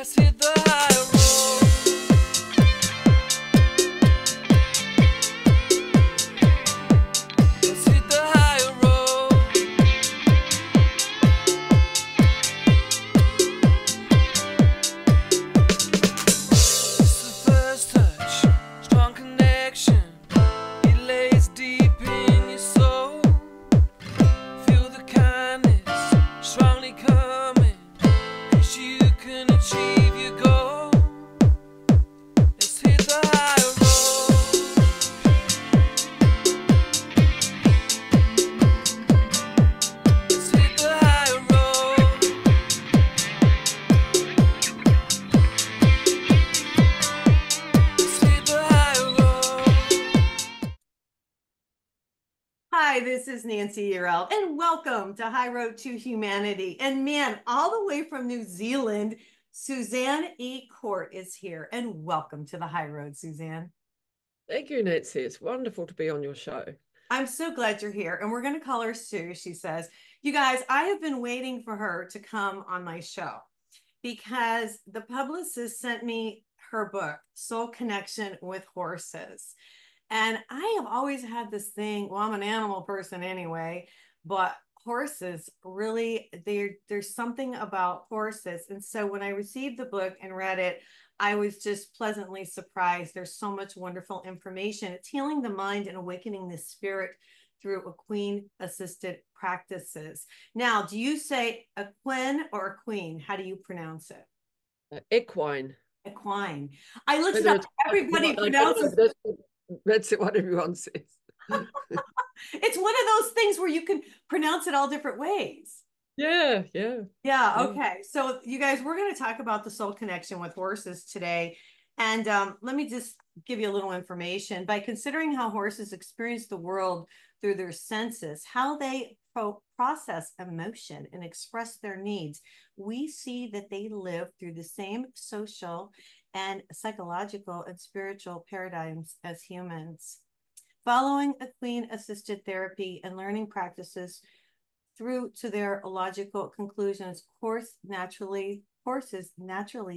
Let's hit the high road. Let's hit the high road. It's the first touch, strong connection. It lays deep in your soul. Feel the kindness strongly coming, 'cause you can achieve your goal. Let's hit the high road. Let's hit the high road. Let's hit the high road. Hi, this is Nancy Urel, and welcome to High Road to Humanity. And man, all the way from New Zealand, Suzanne Court is here. And welcome to the High Road, Suzanne. Thank you, Nancy. It's wonderful to be on your show. I'm so glad you're here. And we're going to call her Sue, she says. You guys, I have been waiting for her to come on my show because the publicist sent me her book, Soul Connection with Horses. And I have always had this thing, well, I'm an animal person anyway, but horses really, there's something about horses. And so when I received the book and read it, I was just pleasantly surprised. There's so much wonderful information. It's healing the mind and awakening the spirit through equine-assisted practices. Now, do you say equine or equine? How do you pronounce it? Equine. Equine. I looked it up. Everybody pronounces it. That's what everyone says. It's one of those things where you can pronounce it all different ways. Yeah. Yeah, okay. So you guys, we're going to talk about the soul connection with horses today. And let me just give you a little information. By considering how horses experience the world through their senses, how they process emotion and express their needs, we see that they live through the same social and psychological and spiritual paradigms as humans. Following equine-assisted therapy and learning practices through to their logical conclusions, horses naturally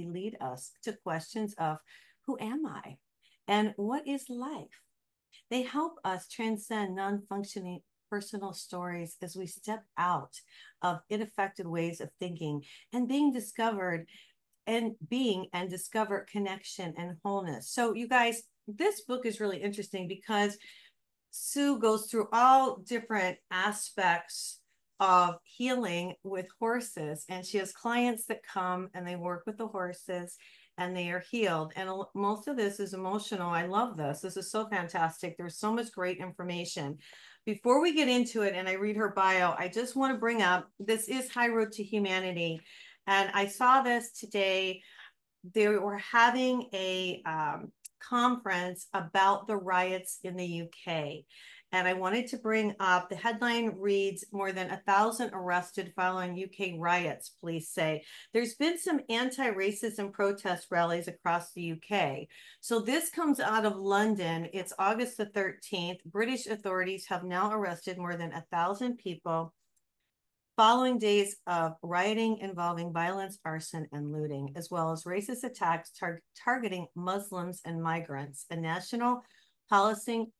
lead us to questions of who am I and what is life? They help us transcend non-functioning personal stories as we step out of ineffective ways of thinking and discover connection and wholeness. So you guys, this book is really interesting because Sue goes through all different aspects of healing with horses, and she has clients that come and they work with the horses and they are healed. And most of this is emotional. I love this. This is so fantastic. There's so much great information. Before we get into it and I read her bio, I just want to bring up, this is High Road to Humanity. And I saw this today. They were having a conference about the riots in the UK. And I wanted to bring up, the headline reads, more than 1,000 arrested following UK riots, police say. There's been some anti-racism protest rallies across the UK. So this comes out of London. It's August the 13th. British authorities have now arrested more than 1,000 people following days of rioting involving violence, arson, and looting, as well as racist attacks targeting Muslims and migrants, a national policing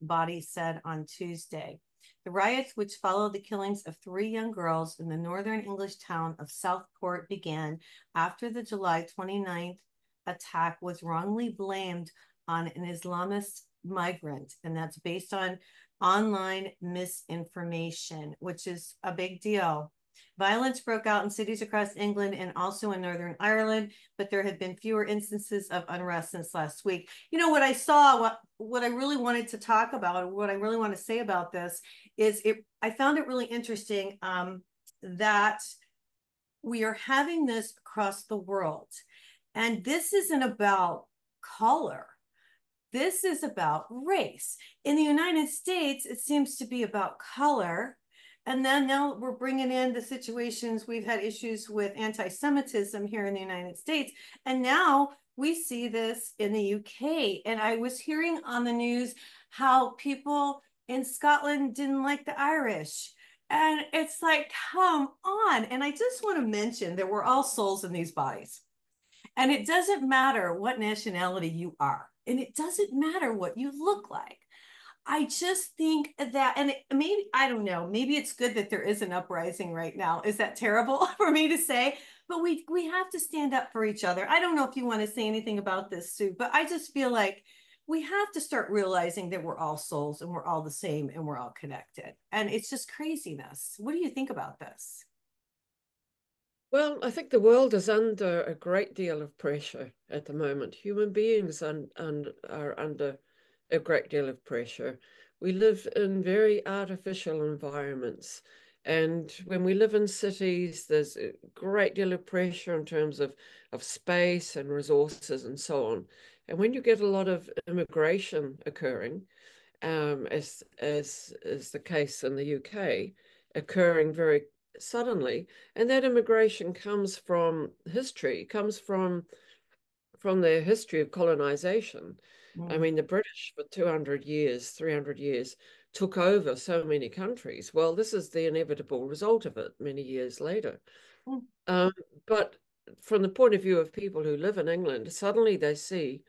body said on Tuesday. The riots, which followed the killings of 3 young girls in the northern English town of Southport, began after the July 29th attack was wrongly blamed on an Islamist migrant, and that's based on online misinformation, which is a big deal. Violence broke out in cities across England and also in Northern Ireland, but there have been fewer instances of unrest since last week. You know, what I saw, what I really wanted to talk about, what I really want to say about this is I found it really interesting that we are having this across the world. And this isn't about color. This is about race. In the United States, it seems to be about color. And then now we're bringing in the situations, we've had issues with anti-Semitism here in the United States. And now we see this in the UK. And I was hearing on the news how people in Scotland didn't like the Irish. And it's like, come on. And I just want to mention that we're all souls in these bodies. And it doesn't matter what nationality you are, and it doesn't matter what you look like. I just think that, and maybe, I don't know, maybe it's good that there is an uprising right now. Is that terrible for me to say? But we have to stand up for each other. I don't know if you want to say anything about this, Sue, but I just feel like we have to start realizing that we're all souls and we're all the same and we're all connected. And it's just craziness. What do you think about this? Well, I think the world is under a great deal of pressure at the moment. Human beings are under a great deal of pressure. We live in very artificial environments. And when we live in cities, there's a great deal of pressure in terms of space and resources and so on. And when you get a lot of immigration occurring, as is the case in the UK, occurring very suddenly, and that immigration comes from history, comes from their history of colonization. I Mm. mean, the British for 200 years, 300 years, took over so many countries. Well, this is the inevitable result of it many years later. Mm. Um, but from the point of view of people who live in England, suddenly they see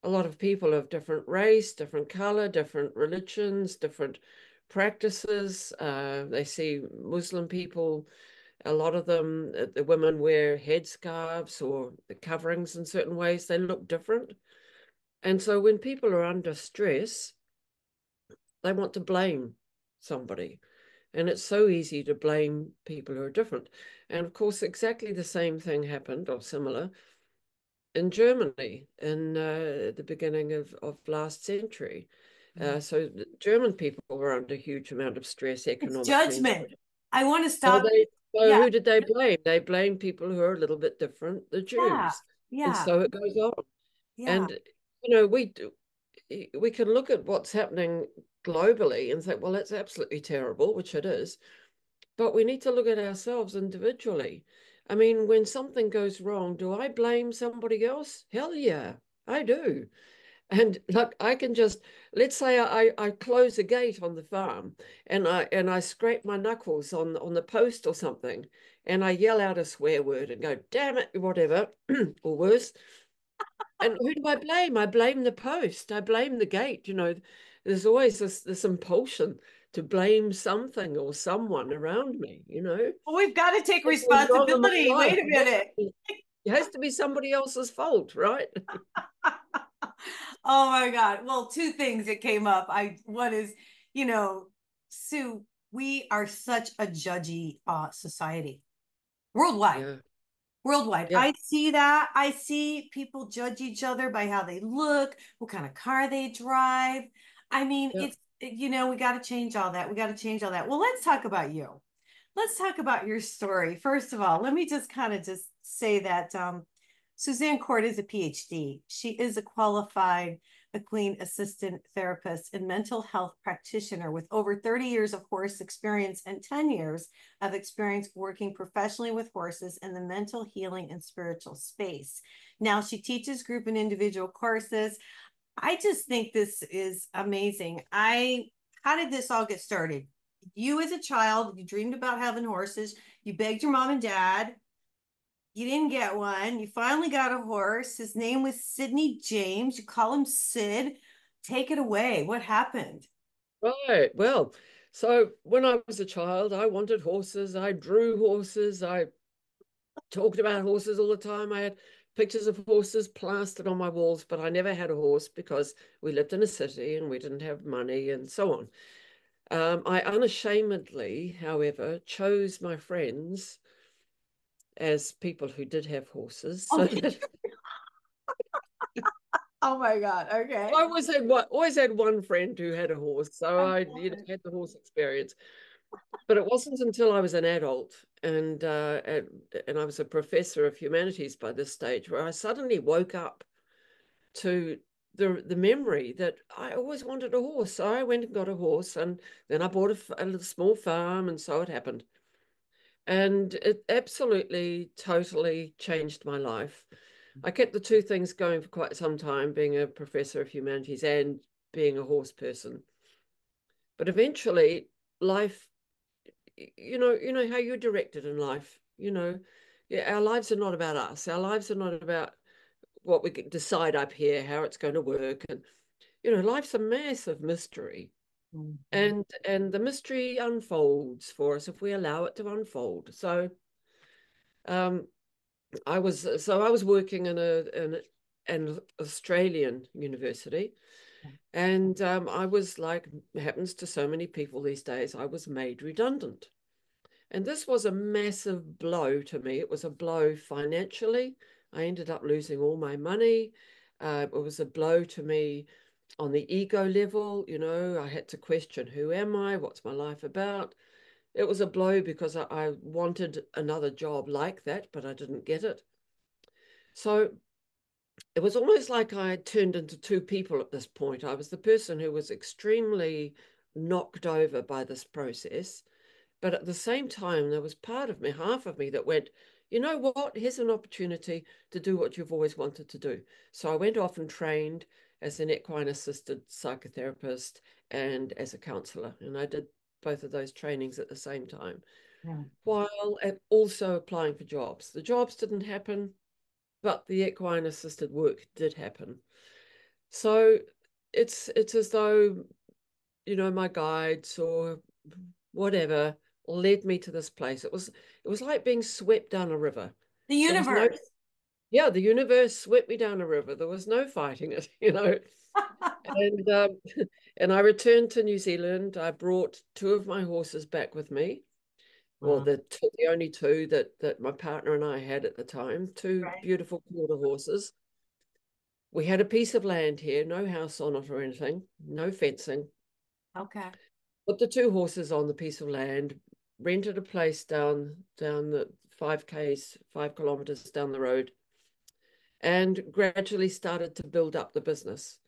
a lot of people of different race, different color, different religions, different practices. They see Muslim people, a lot of them, the women wear headscarves or the coverings in certain ways. They look different. And so when people are under stress, they want to blame somebody. And it's so easy to blame people who are different. And of course, exactly the same thing happened or similar in Germany in the beginning of last century. So the German people were under a huge amount of stress It's economically and judgment. I want to so stop. so Yeah, who did they blame? They blamed people who are a little bit different, the yeah, Jews. And yeah, so it goes on. yeah. And we can look at what's happening globally and think, well, that's absolutely terrible, which it is. But we need to look at ourselves individually. I mean, when something goes wrong, do I blame somebody else? Hell yeah, I do. And like I can just, let's say I close a gate on the farm and I scrape my knuckles on the post or something, and I yell out a swear word and go, damn it, whatever, or worse. And who do I blame? I blame the post. I blame the gate. There's always this impulsion to blame something or someone around me. Well, we've got to take What goes wrong in my responsibility. life? Wait a minute. It has to be somebody else's fault, right? Oh my God. Well, two things that came up. One is, you know, Sue, we are such a judgy society worldwide. Yeah, Worldwide. yeah, I see that. I see people judge each other by how they look, what kind of car they drive. I mean, yeah. we got to change all that. We got to change all that. Well, let's talk about you. Let's talk about your story. First of all, let me just kind of just say that Suzanne Court is a PhD. She is a qualified equine-assisted therapist and mental health practitioner with over 30 years of horse experience and 10 years of experience working professionally with horses in the mental healing and spiritual space. Now, she teaches group and individual courses. I just think this is amazing. How did this all get started? You as a child, you dreamed about having horses. You begged your mom and dad. You didn't get one. You finally got a horse. His name was Sidney James. You call him Sid. Take it away. What happened? Right. Well, so when I was a child, I wanted horses. I drew horses. I talked about horses all the time. I had pictures of horses plastered on my walls, but I never had a horse because we lived in a city and we didn't have money and so on. I unashamedly, however, chose my friends as people who did have horses, Oh, so that oh my God. Okay. I always had one friend who had a horse, so I I love it. had the horse experience. But it wasn't until I was an adult and I was a professor of humanities by this stage where I suddenly woke up to the memory that I always wanted a horse. So I went and got a horse, and then I bought a little small farm, and so it happened. And it absolutely, totally changed my life. I kept the two things going for quite some time, being a professor of humanities and being a horse person. But eventually, life, you know how you're directed in life. Yeah, our lives are not about us. Our lives are not about what we decide up here, how it's going to work. And, life's a massive mystery. Mhm. And the mystery unfolds for us if we allow it to unfold. So um, I was working in an Australian university, and I was, like happens to so many people these days, I was made redundant. And this was a massive blow to me. It was a blow financially. I ended up losing all my money. It was a blow to me on the ego level. I had to question, who am I? What's my life about? It was a blow because I wanted another job like that, but I didn't get it. So it was almost like I had turned into two people at this point. I was the person who was extremely knocked over by this process. But at the same time, there was part of me, half of me, that went, you know what? Here's an opportunity to do what you've always wanted to do. So I went off and trained as an equine-assisted psychotherapist and as a counselor. And I did both of those trainings at the same time, Yeah. while also applying for jobs. The jobs didn't happen, but the equine-assisted work did happen. So it's as though, my guides or whatever led me to this place. It was like being swept down a river. The There was no, universe. yeah, the universe swept me down a river. There was no fighting it, And and I returned to New Zealand. I brought two of my horses back with me, or Wow. the only two that my partner and I had at the time, two Right. beautiful quarter horses. We had a piece of land here, no house on it or anything, no fencing. Okay. Put the two horses on the piece of land, rented a place down the 5 Ks, 5 kilometers down the road, and gradually started to build up the business.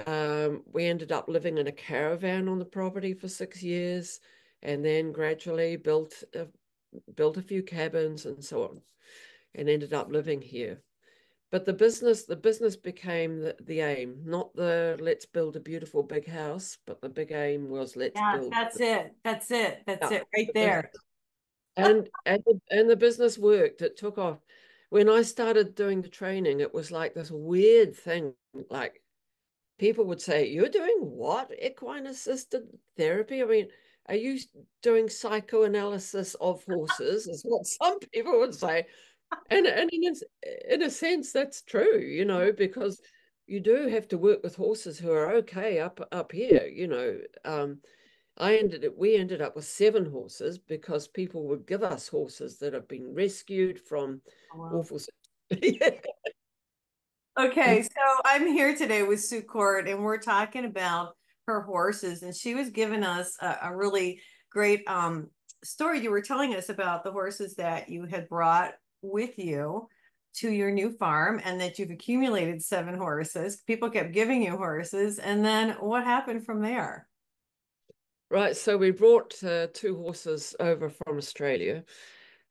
We ended up living in a caravan on the property for 6 years, and then gradually built a few cabins and so on, and ended up living here. But the business became the aim, not the let's build a beautiful big house, but the big aim was let's Yeah, build. that's it. That's it. That's Yeah, it right the there. business. And the business worked. It took off. When I started doing the training, it was like this weird thing. Like people would say, "You're doing what? Equine assisted therapy? I mean, are you doing psychoanalysis of horses?" Is what some people would say. And in a sense, that's true, because you do have to work with horses who are okay up here. We ended up with 7 horses because people would give us horses that have been rescued from Oh, wow. awful. Yeah. Okay, so I'm here today with Sue Court, and we're talking about her horses, and she was giving us a really great story. You were telling us about the horses that you had brought with you to your new farm, and that you've accumulated 7 horses. People kept giving you horses, and then what happened from there? Right, so we brought 2 horses over from Australia,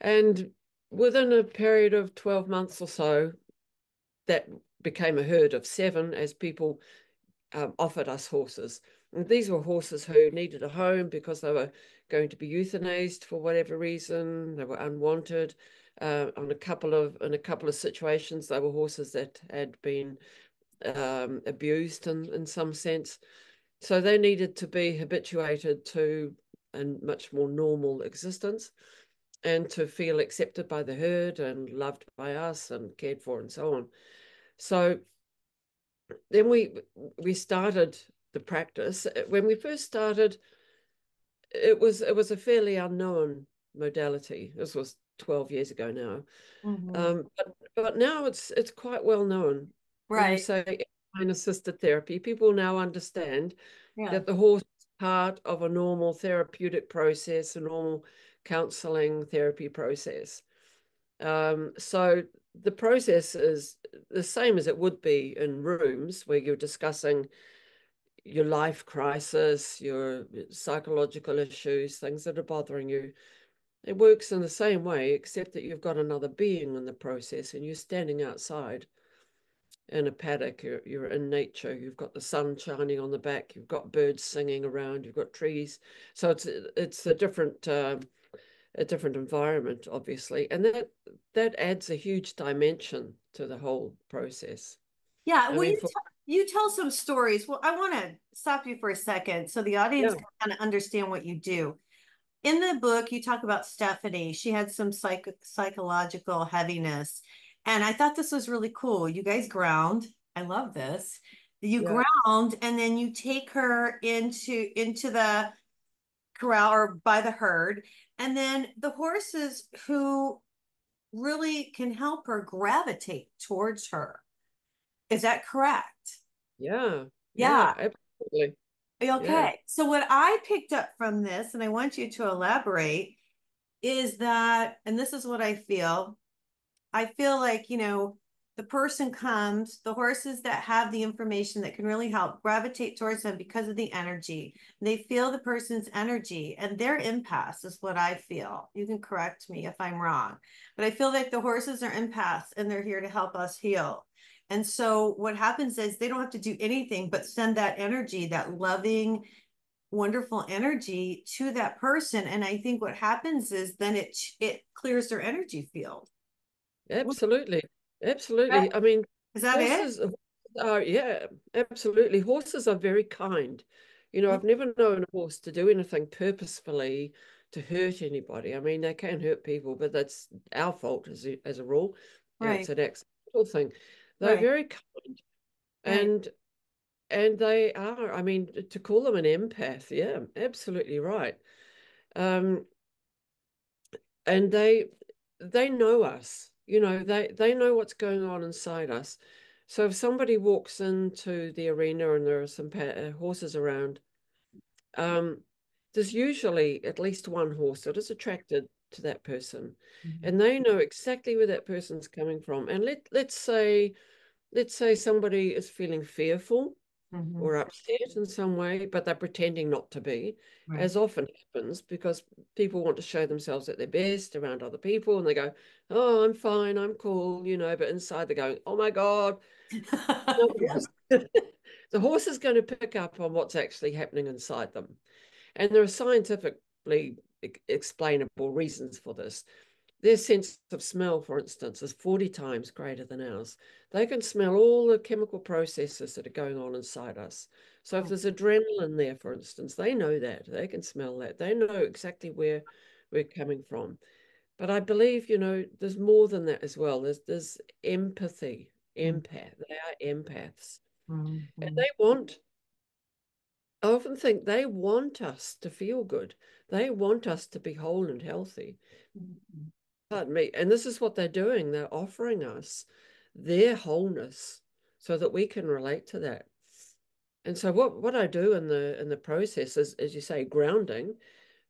and within a period of 12 months or so, that became a herd of 7 as people offered us horses. And these were horses who needed a home because they were going to be euthanized for whatever reason. They were unwanted. In a couple of situations, they were horses that had been abused in some sense. So they needed to be habituated to a much more normal existence and to feel accepted by the herd and loved by us and cared for and so on. So then we started the practice. When we first started, it was a fairly unknown modality. This was 12 years ago now. Mhm. But now it's quite well known. When you Right. say equine-assisted therapy, people now understand Yeah. that the horse is part of a normal therapeutic process, a normal counseling therapy process. So the process is the same as it would be in rooms where you're discussing your life crisis, your psychological issues, things that are bothering you. It works in the same way, except that you've got another being in the process and you're standing outside in a paddock. You're in nature. You've got the sun shining on the back. You've got birds singing around. You've got trees. So it's a different a different environment, obviously, and that adds a huge dimension to the whole process. Yeah, I well, mean, you tell some stories. Well, I want to stop you for a second so the audience yeah, can kind of understand what you do. In the book, you talk about Stephanie. She had some psychological heaviness, and I thought this was really cool. You guys ground. I love this. You yeah, ground, and then you take her into the corral or by the herd, and then the horses who really can help her gravitate towards her. Is that correct? yeah, Yeah. yeah, absolutely, yeah, Okay. So what I picked up from this, and I want you to elaborate, is that, and this is what I feel like, the person comes, the horses that have the information that can really help gravitate towards them because of the energy. They feel the person's energy and their empaths is what I feel. You can correct me if I'm wrong, but I feel like the horses are empaths and they're here to help us heal. And so what happens is they don't have to do anything but send that energy, that loving, wonderful energy to that person. And I think what happens is then it clears their energy field. absolutely, absolutely. I mean, Is that it? horses are, yeah, absolutely. Horses are very kind. You know, I've never known a horse to do anything purposefully to hurt anybody. I mean, they can hurt people, but that's our fault as a rule. It's Right, an accidental thing. They're right, very kind, right. and they are. I mean, to call them an empath, yeah, absolutely right. Um, and they know us. You know, they know what's going on inside us. So if somebody walks into the arena and there are some horses around, um, there's usually at least one horse that is attracted to that person, Mhm. and they know exactly where that person's coming from. And let's say somebody is feeling fearful Mhm. or upset in some way, but they're pretending not to be, Right. as often happens because people want to show themselves at their best around other people, and they go, "Oh, I'm fine, I'm cool," but inside they're going, "Oh my God." Yeah. The horse is going to pick up on what's actually happening inside them. And there are scientifically explainable reasons for this. Their sense of smell, for instance, is 40 times greater than ours. They can smell all the chemical processes that are going on inside us. So if there's adrenaline there, for instance, they know that. They can smell that. They know exactly where we're coming from. But I believe, there's more than that as well. There's empathy, empath. They are empaths. And Mhm. I often think they want us to feel good. They want us to be whole and healthy. Mhm. Pardon me. And this is what they're doing. They're offering us their wholeness so that we can relate to that. And so what I do in the process is, as you say, grounding.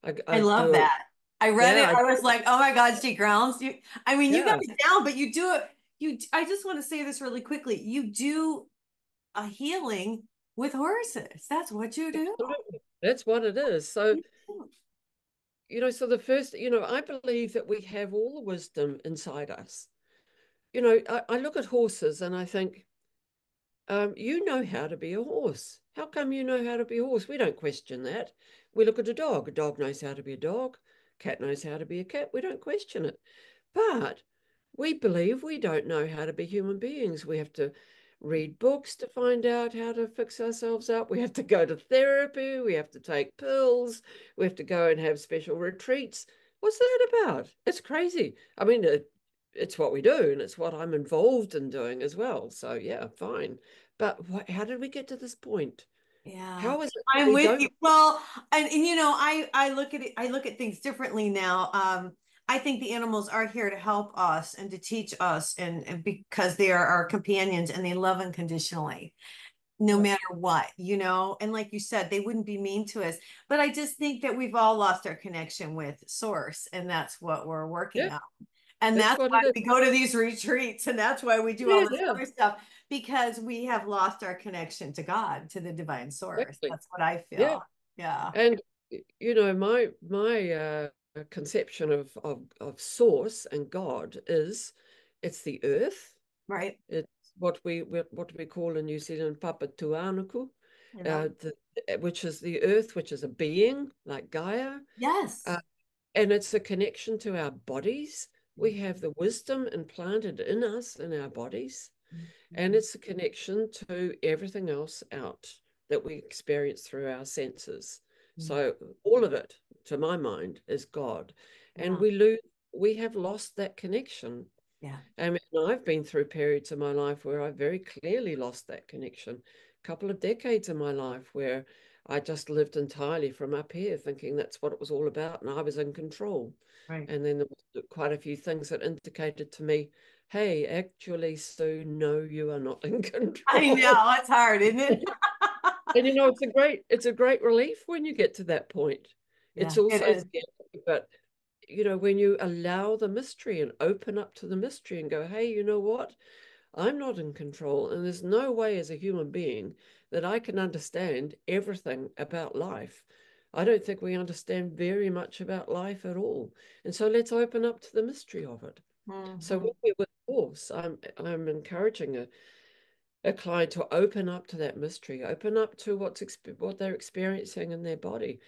I I love do it. that. I read Yeah, it. I was like, oh my God, she grounds you. I mean, you got yeah, it down, but you do it. I just want to say this really quickly. You do a healing with horses. That's what you do. absolutely. That's what it is. So, so the first, I believe that we have all the wisdom inside us. I look at horses and I think, you know how to be a horse. How come you know how to be a horse? We don't question that. We look at a dog. A dog knows how to be a dog. Cat knows how to be a cat. We don't question it. But we believe we don't know how to be human beings. We have to read books to find out how to fix ourselves up. We have to go to therapy. We have to take pills. We have to go and have special retreats. What's that about? It's crazy. I mean, it's what we do, and it's what I'm involved in doing as well. So yeah, fine. But how did we get to this point? Yeah, How is it that I'm we with you. don't? Well, and I look at it, I look at things differently now. I think the animals are here to help us and to teach us, and because they are our companions and they love unconditionally, no Yeah, matter what, And like you said, they wouldn't be mean to us. But I just think that we've all lost our connection with Source, and that's what we're yeah, working on. And that's that's what why it is. we go to these retreats, and that's why we do all Yeah, this yeah, other stuff, because we have lost our connection to God, to the divine source. exactly. That's what I Yeah, feel. Yeah. and my conception of source and God is it's the earth. Right. It's what we call in New Zealand Papa Tuanuku, Yeah. which is the earth, which is a being like Gaia. Uh, Yes. And it's a connection to our bodies. We have the wisdom implanted in us, in our bodies, and it's a connection to everything else out that we experience through our senses. So all of it, to my mind, is God. And we have lost that connection. Yeah. I mean, I've been through periods of my life where I very clearly lost that connection. A couple of decades of my life where I just lived entirely from up here, thinking that's what it was all about, and I was in control. Right. And then there were quite a few things that indicated to me, hey, actually, Sue, no, you are not in control. I know, it's hard, isn't it? And it's a great relief when you get to that point. It's Yeah, it also is. scary, but when you allow the mystery and open up to the mystery and go, hey, you know what? I'm not in control, and there's no way as a human being that I can understand everything about life. I don't think we understand very much about life at all. And so let's open up to the mystery of it. So when we're with horse, I'm encouraging a client to open up to that mystery, open up to what they're experiencing in their body,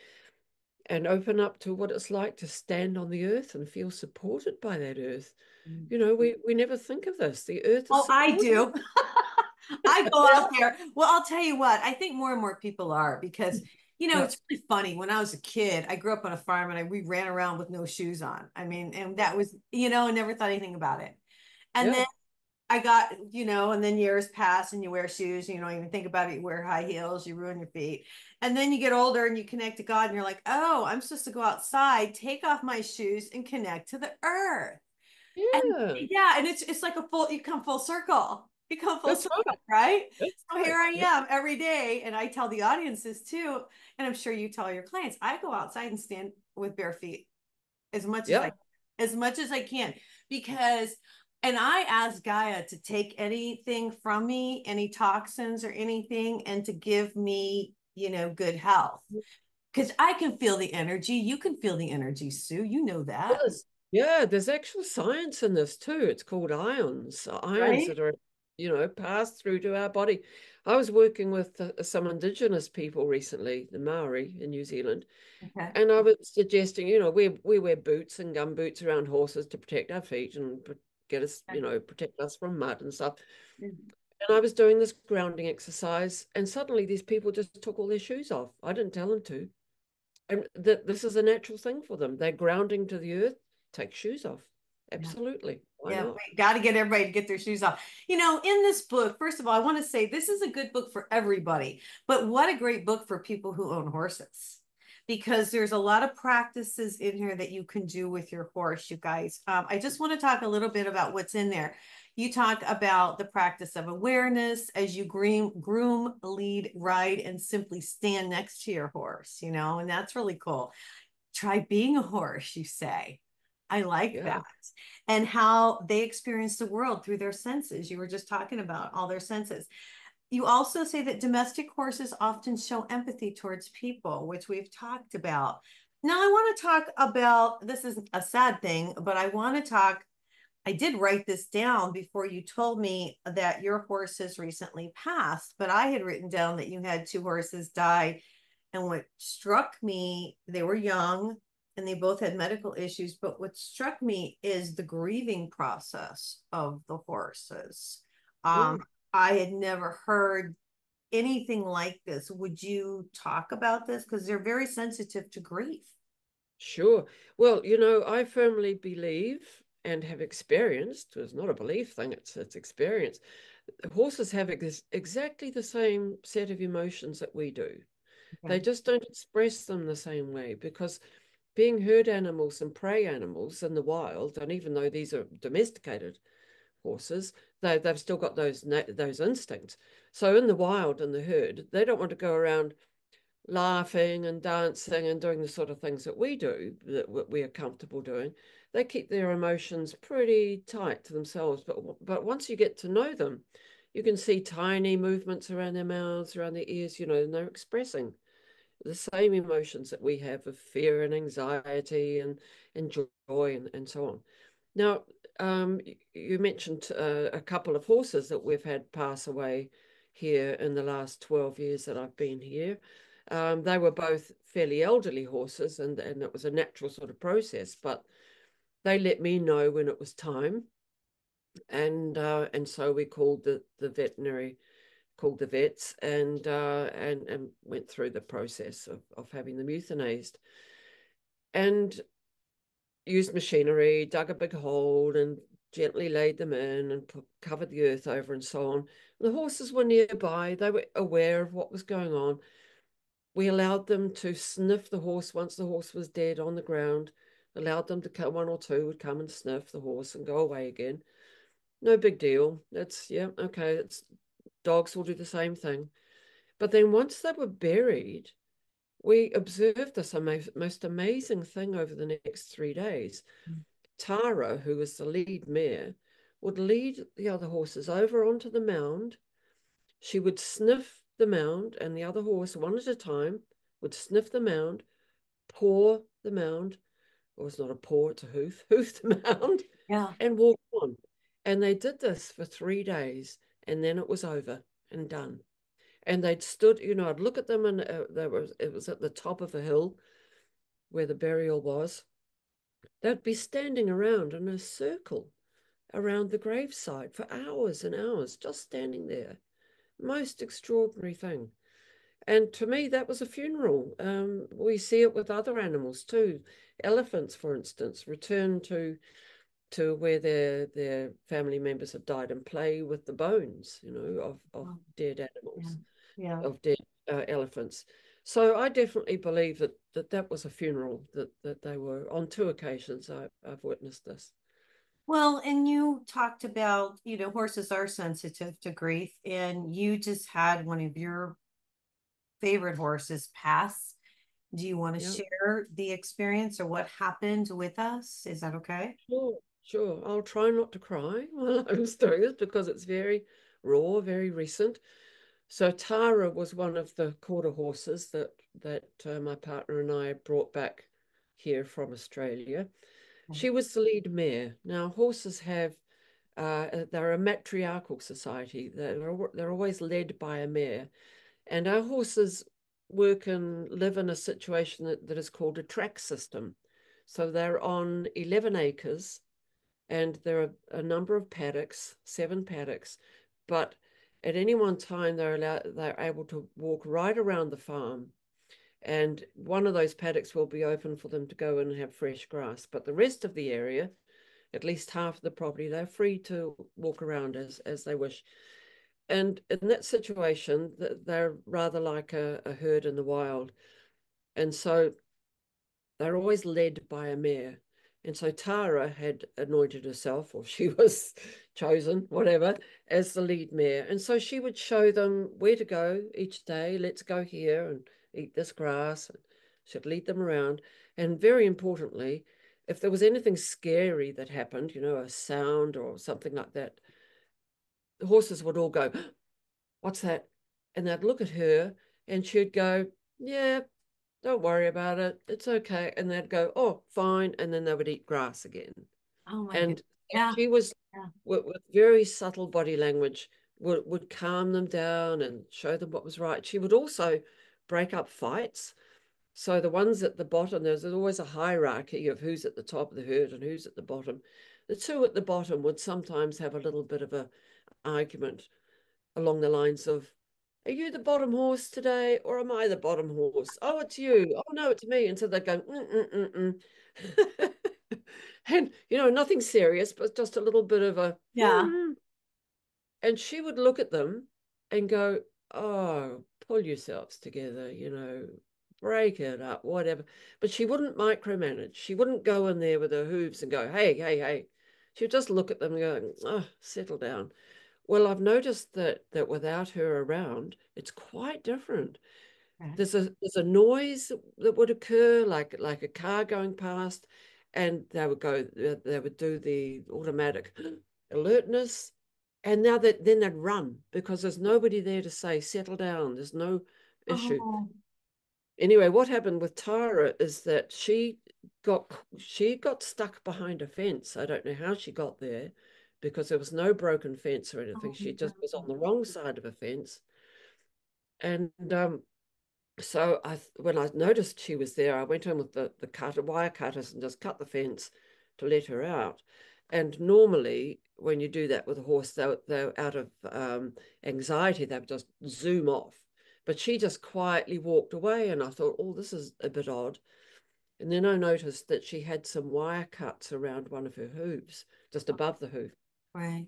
and open up to what it's like to stand on the earth and feel supported by that earth. We never think of this. The earth is Oh, I supportive. do. I go out there. Well, I'll tell you what, I think more and more people are because, it's really funny. When I was a kid, I grew up on a farm and we ran around with no shoes on. I mean, and that was, I never thought anything about it. And then I got, and then years pass and you wear shoes, you don't even think about it. You wear high heels, you ruin your feet. And then you get older and you connect to God and you're like, oh, I'm supposed to go outside, take off my shoes and connect to the earth. And and it's like you come full circle. You come full That's circle, right. right? That's So right. here I am every day, and I tell the audiences too, and I'm sure you tell your clients, I go outside and stand with bare feet as much as Yeah. I can, because and I ask Gaia to take anything from me, any toxins or anything, and to give me, good health. Because I can feel the energy. You can feel the energy, Sue. You know that, There's actual science in this too. It's called ions, ions right? that are, passed through to our body. I was working with some indigenous people recently, the Maori in New Zealand, Okay. and I was suggesting, we wear boots and gum boots around horses to protect our feet and get us, protect us from mud and stuff. And I was doing this grounding exercise, and suddenly these people just took all their shoes off. I didn't tell them to. And that this is a natural thing for them. They're grounding to the earth, take shoes off. Yeah. Absolutely. Why Yeah, not? we got to get everybody to get their shoes off. In this book, first of all, I want to say this is a good book for everybody, but what a great book for people who own horses, because there's a lot of practices in here that you can do with your horse, you guys. I just want to talk a little bit about what's in there. You talk about the practice of awareness as you groom, lead, ride, and simply stand next to your horse, and that's really cool. Try being a horse, you say. I like Yeah, that. And how they experience the world through their senses. You were just talking about all their senses. You also say that domestic horses often show empathy towards people, which we've talked about. Now, I want to talk about this is a sad thing, but I want to talk. I did write this down before you told me that your horse has recently passed, but I had written down that you had two horses die. And what struck me, they were young and they both had medical issues, but what struck me is the grieving process of the horses. yeah, I had never heard anything like this. Would you talk about this? Because they're very sensitive to grief. sure. Well, I firmly believe and have experienced, it's not a belief thing, it's experience. Horses have exactly the same set of emotions that we do. They Okay. just don't express them the same way because being herd animals and prey animals in the wild, and even though these are domesticated horses, they've still got those instincts. So in the wild, in the herd, they don't want to go around laughing and dancing and doing the sort of things that we do, that we are comfortable doing. They keep their emotions pretty tight to themselves. But once you get to know them, you can see tiny movements around their mouths, around their ears, and they're expressing the same emotions that we have of fear and anxiety and joy and so on. Now, you mentioned a couple of horses that we've had pass away here in the last 12 years that I've been here. They were both fairly elderly horses, and it was a natural sort of process, but they let me know when it was time. And so we called the veterinary, called the vets, and went through the process of having them euthanized, and used machinery, dug a big hole, and gently laid them in and covered the earth over and so on. The horses were nearby. They were aware of what was going on. We allowed them to sniff the horse once the horse was dead on the ground, allowed them to come, one or two would come and sniff the horse and go away again. No big deal. That's, yeah, okay. It's dogs will do the same thing. But then once they were buried, we observed this most amazing thing over the next 3 days. Tara, who was the lead mare, would lead the other horses over onto the mound. She would sniff the mound, and the other horse, one at a time, would sniff the mound, paw the mound. Or it's not a paw, it's a hoof, hoof the mound, Yeah. and walk on. And they did this for 3 days, and then it was over and done. And they'd stood, I'd look at them, and it was at the top of a hill where the burial was. They'd be standing around in a circle around the graveside for hours and hours, just standing there. Most extraordinary thing. And to me, that was a funeral. We see it with other animals too. Elephants, for instance, return to where their family members have died and play with the bones, of dead animals, Yeah. of dead elephants. So I definitely believe that was a funeral, that they were on 2 occasions. I've witnessed this. Well, and you talked about, horses are sensitive to grief, and you just had one of your favorite horses pass. Do you want to Yeah, share the experience or what happened with us? Is that okay? sure. I'll try not to cry while I'm doing this because it's very raw, very recent. So Tara was one of the quarter horses that my partner and I brought back here from Australia. She was the lead mare. Now horses have they're a matriarchal society. They're always led by a mare, and our horses work and live in a situation that is called a track system. So they're on 11 acres, and there are a number of paddocks, 7 paddocks, but at any one time they're able to walk right around the farm, and one of those paddocks will be open for them to go and have fresh grass. But the rest of the area, at least half of the property, they're free to walk around as they wish. And in that situation, they're rather like a herd in the wild. And so they're always led by a mare. And so Tara had anointed herself, or she was chosen, whatever, as the lead mare. And so she would show them where to go each day. Let's go here and eat this grass. And she'd lead them around. And very importantly, if there was anything scary that happened, a sound or something like that, the horses would all go, what's that? And they'd look at her and she'd go, yeah, don't worry about it. It's okay. And they'd go, oh, fine. And then they would eat grass again. Oh my And goodness. Yeah. she was, Yeah. with very subtle body language, would calm them down and show them what was right. She would also break up fights. So the ones at the bottom, there's always a hierarchy of who's at the top of the herd and who's at the bottom. The 2 at the bottom would sometimes have a little bit of an argument along the lines of, are you the bottom horse today, or am I the bottom horse? Oh, it's you. Oh, no, it's me. And so they go, and, nothing serious, but just a little bit of a, Yeah. And she would look at them and go, oh, pull yourselves together, break it up, whatever. But she wouldn't micromanage. She wouldn't go in there with her hooves and go, hey, hey, hey. She would just look at them and go, oh, settle down. Well, I've noticed that without her around, it's quite different. There's a noise that would occur, like a car going past, and they would do the automatic alertness, and then they'd run because there's nobody there to say settle down. There's no issue. Oh. Anyway, what happened with Tara is that she got stuck behind a fence. I don't know how she got there because there was no broken fence or anything. Oh, She just was on the wrong side of a fence. And So when I noticed she was there, I went in with the wire cutters and just cut the fence to let her out. And normally, when you do that with a horse, they're out of anxiety, they would just zoom off. But she just quietly walked away, and I thought, oh, this is a bit odd. And then I noticed that she had some wire cuts around one of her hooves, just above the hoof. Right.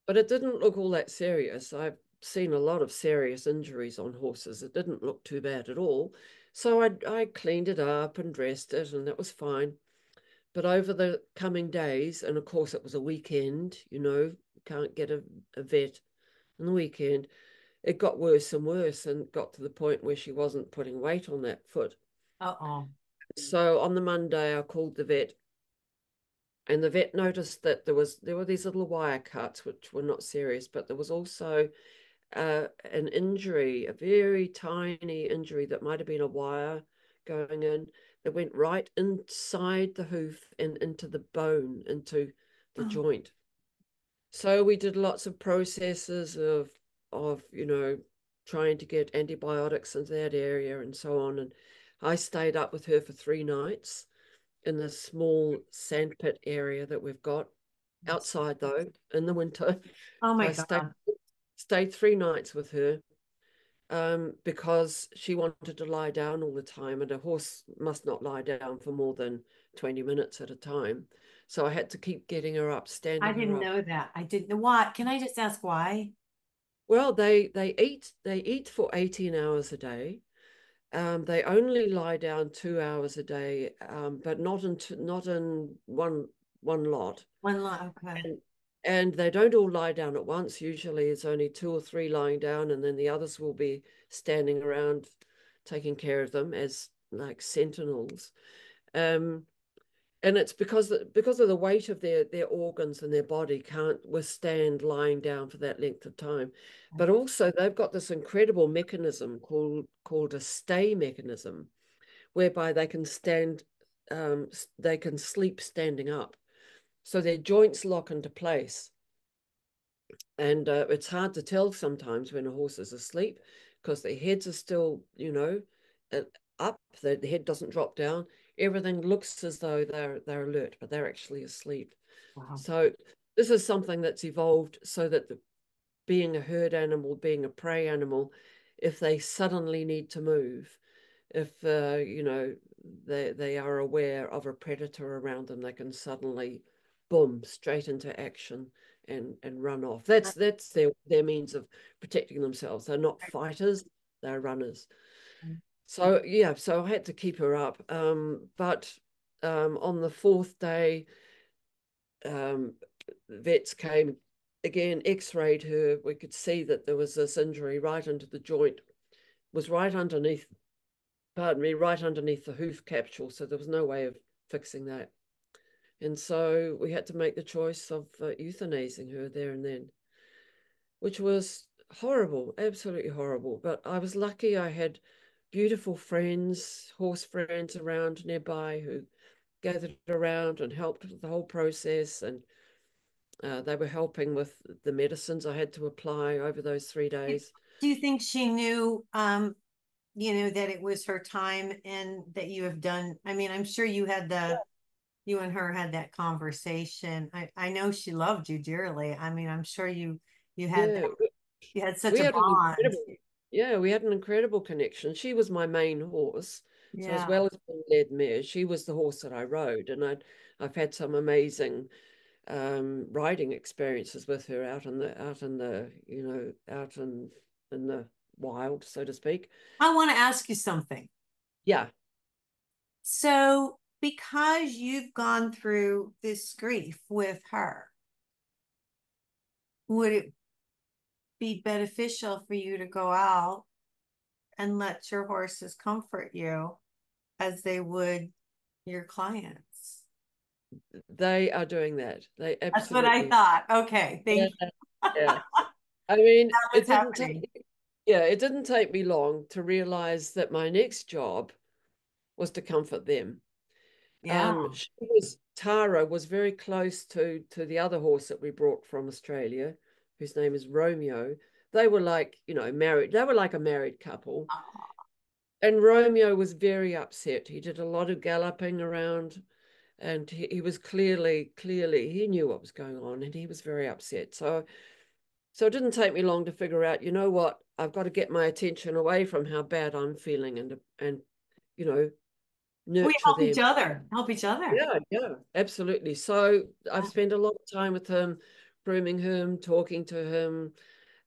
But it didn't look all that serious. I've seen a lot of serious injuries on horses. It didn't look too bad at all. So I cleaned it up and dressed it, and that was fine. But over the coming days, and of course it was a weekend, you can't get a vet on the weekend, it got worse and worse and got to the point where she wasn't putting weight on that foot. Uh-oh. So on the Monday, I called the vet, and the vet noticed that there were these little wire cuts, which were not serious, but there was also an injury, a very tiny injury that might have been a wire going in that went right inside the hoof and into the bone, into the Oh, joint. So we did lots of processes of trying to get antibiotics into that area and so on. And I stayed up with her for 3 nights in the small sandpit area that we've got outside, though, in the winter. oh So my I God. stayed 3 nights with her, because she wanted to lie down all the time, and a horse must not lie down for more than 20 minutes at a time. So I had to keep getting her up, I standing her didn't up. know that. I didn't know why. Can I just ask why? Well, they eat for 18 hours a day. They only lie down 2 hours a day, but not in one lot. One lot. Okay. And they don't all lie down at once. Usually it's only 2 or 3 lying down, and then the others will be standing around taking care of them as like sentinels. Um, and it's because of the weight of their organs and their body can't withstand lying down for that length of time. But also they've got this incredible mechanism called a stay mechanism, whereby they can sleep standing up. So their joints lock into place. And it's hard to tell sometimes when a horse is asleep because their heads are still, up. The head doesn't drop down. Everything looks as though they're alert, but they're actually asleep. Wow. So this is something that's evolved so that being a herd animal, being a prey animal, if they suddenly need to move, if they are aware of a predator around them, they can suddenly boom straight into action and run off. That's their means of protecting themselves. They're not fighters, they're runners. So yeah, so I had to keep her up. But on the fourth day, vets came again, x-rayed her. We could see that there was this injury right into the joint, was right underneath, pardon me, right underneath the hoof capsule. So there was no way of fixing that. And so we had to make the choice of euthanizing her there and then, which was horrible, absolutely horrible. But I was lucky I had beautiful friends, horse friends around nearby who gathered around and helped with the whole process. And they were helping with the medicines I had to apply over those 3 days. Do you think she knew, that it was her time and that you have done? I mean, I'm sure you and her had that conversation. I know she loved you dearly. I mean, I'm sure you had Yeah, you had such we a had an bond. incredible, yeah, we had an incredible connection. She was my main horse. So as Yeah. well as being led mare, she was the horse that I rode, and I've had some amazing riding experiences with her out in the wild, so to speak. I want to ask you something. Yeah. So, because you've gone through this grief with her, would it be beneficial for you to go out and let your horses comfort you as they would your clients? They are doing that. They That's what I absolutely. thought. Okay, Yeah, thank you. yeah. I mean, What's happening? it didn't take me long to realize that my next job was to comfort them. Yeah. Tara was very close to the other horse that we brought from Australia, whose name is Romeo. They were like, married. They were like a married couple. And Romeo was very upset. He did a lot of galloping around, and he was clearly, he knew what was going on, and he was very upset. So it didn't take me long to figure out, you know what, I've got to get my attention away from how bad I'm feeling and you know, We nurture help them. each other. Help each other. Yeah, absolutely. So I've spent a lot of time with him, grooming him, talking to him,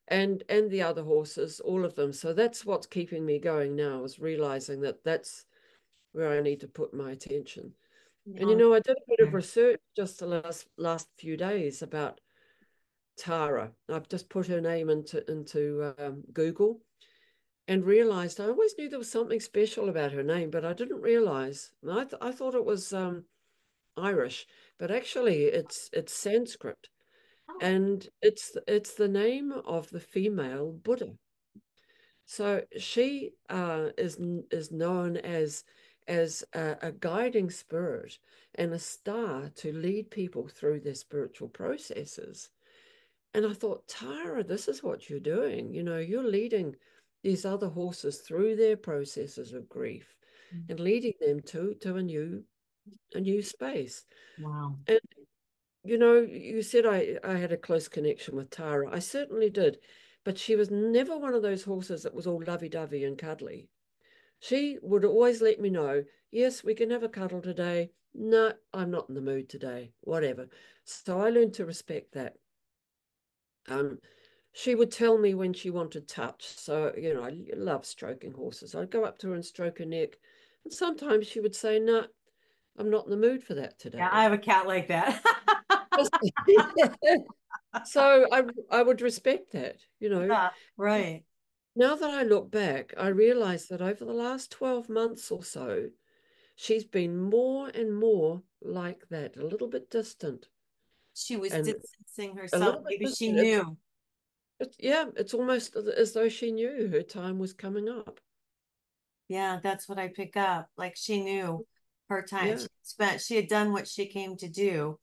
and the other horses, all of them. So that's what's keeping me going now, is realizing that that's where I need to put my attention. And No, I did a bit of research just the last few days about Tara. I've just put her name into Google and realized I always knew there was something special about her name, but I didn't realize. I thought it was Irish, but actually it's Sanskrit, oh, and it's the name of the female Buddha. So she is known as a guiding spirit and a star to lead people through their spiritual processes. And I thought, Tara, this is what you're doing. You're leading these other horses through their processes of grief and leading them to a new space. wow. And you said I had a close connection with Tara. I certainly did, but she was never one of those horses that was all lovey-dovey and cuddly. She would always let me know, yes, we can have a cuddle today. No, I'm not in the mood today, whatever. So I learned to respect that. She would tell me when she wanted touch. So, I love stroking horses. I'd go up to her and stroke her neck. And sometimes she would say, no, I'm not in the mood for that Yeah, I today. have a cat like that. So I would respect that. Yeah, right. Now that I look back, I realize that over the last 12 months or so, she's been more and more like that, a little bit distant She was and distancing a herself. little bit Maybe she distant. knew. Yeah, it's almost as though she knew her time was coming up. Yeah, that's what I pick up. Like she knew her time. Yeah, She had done what she came to do.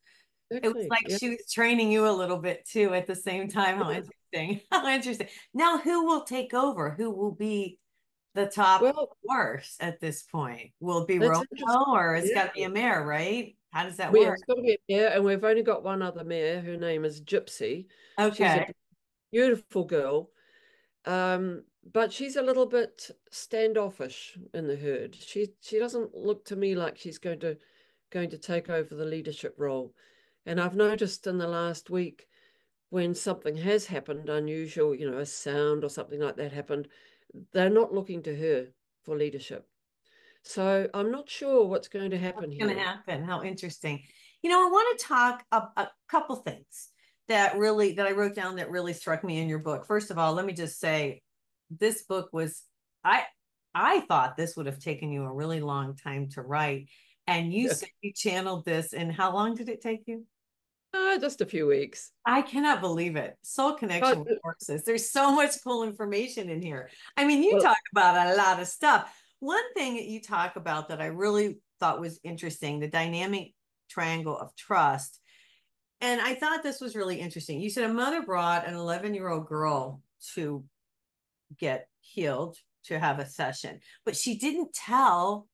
It was exactly. like Yeah. she was training you a little bit too at the same time. How interesting. How interesting. Now, who will take over? Who will be the top Well, horse at this point? Will it be that's Romeo interesting. or it's Yeah. got to be a mare, right? How does that Yeah, work? it's got to be a mare, and we've only got one other mare. Her name is Gypsy. She's a Okay. beautiful girl. But she's a little bit standoffish in the herd. She doesn't look to me like she's going to take over the leadership role. And I've noticed in the last week when something has happened unusual, a sound or something like that happened, they're not looking to her for leadership. So I'm not sure what's going to happen What's going to here. happen? How interesting. I want to talk a couple things that I wrote down that really struck me in your book. First of all, let me just say this book was I I thought this would have taken you a really long time to write. And you said you channeled this, and how long did it take you? Just a few weeks. I cannot believe it. Soul connection But with horses. There's so much cool information in here. I mean, you well, talk about a lot of stuff. One thing that you talk about that I really thought was interesting, the dynamic triangle of trust. And I thought this was really interesting. You said a mother brought an 11-year-old girl to get healed, to have a session, but she didn't tell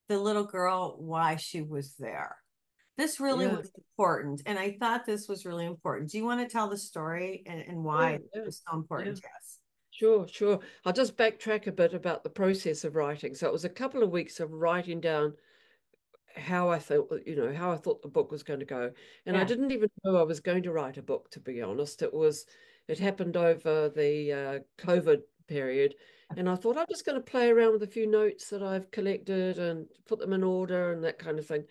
the little girl why she was there. This really yeah, was important. And I thought this was really important. Do you want to tell the story and why yeah, it yeah, was so important yeah. to us? Sure, sure. I'll just backtrack a bit about the process of writing. So it was a couple of weeks of writing down how I thought, how I thought the book was going to go. And I Yeah. didn't even know I was going to write a book, to be honest. It happened over the COVID period. And I thought I'm just going to play around with a few notes that I've collected and put them in order and that kind of thing.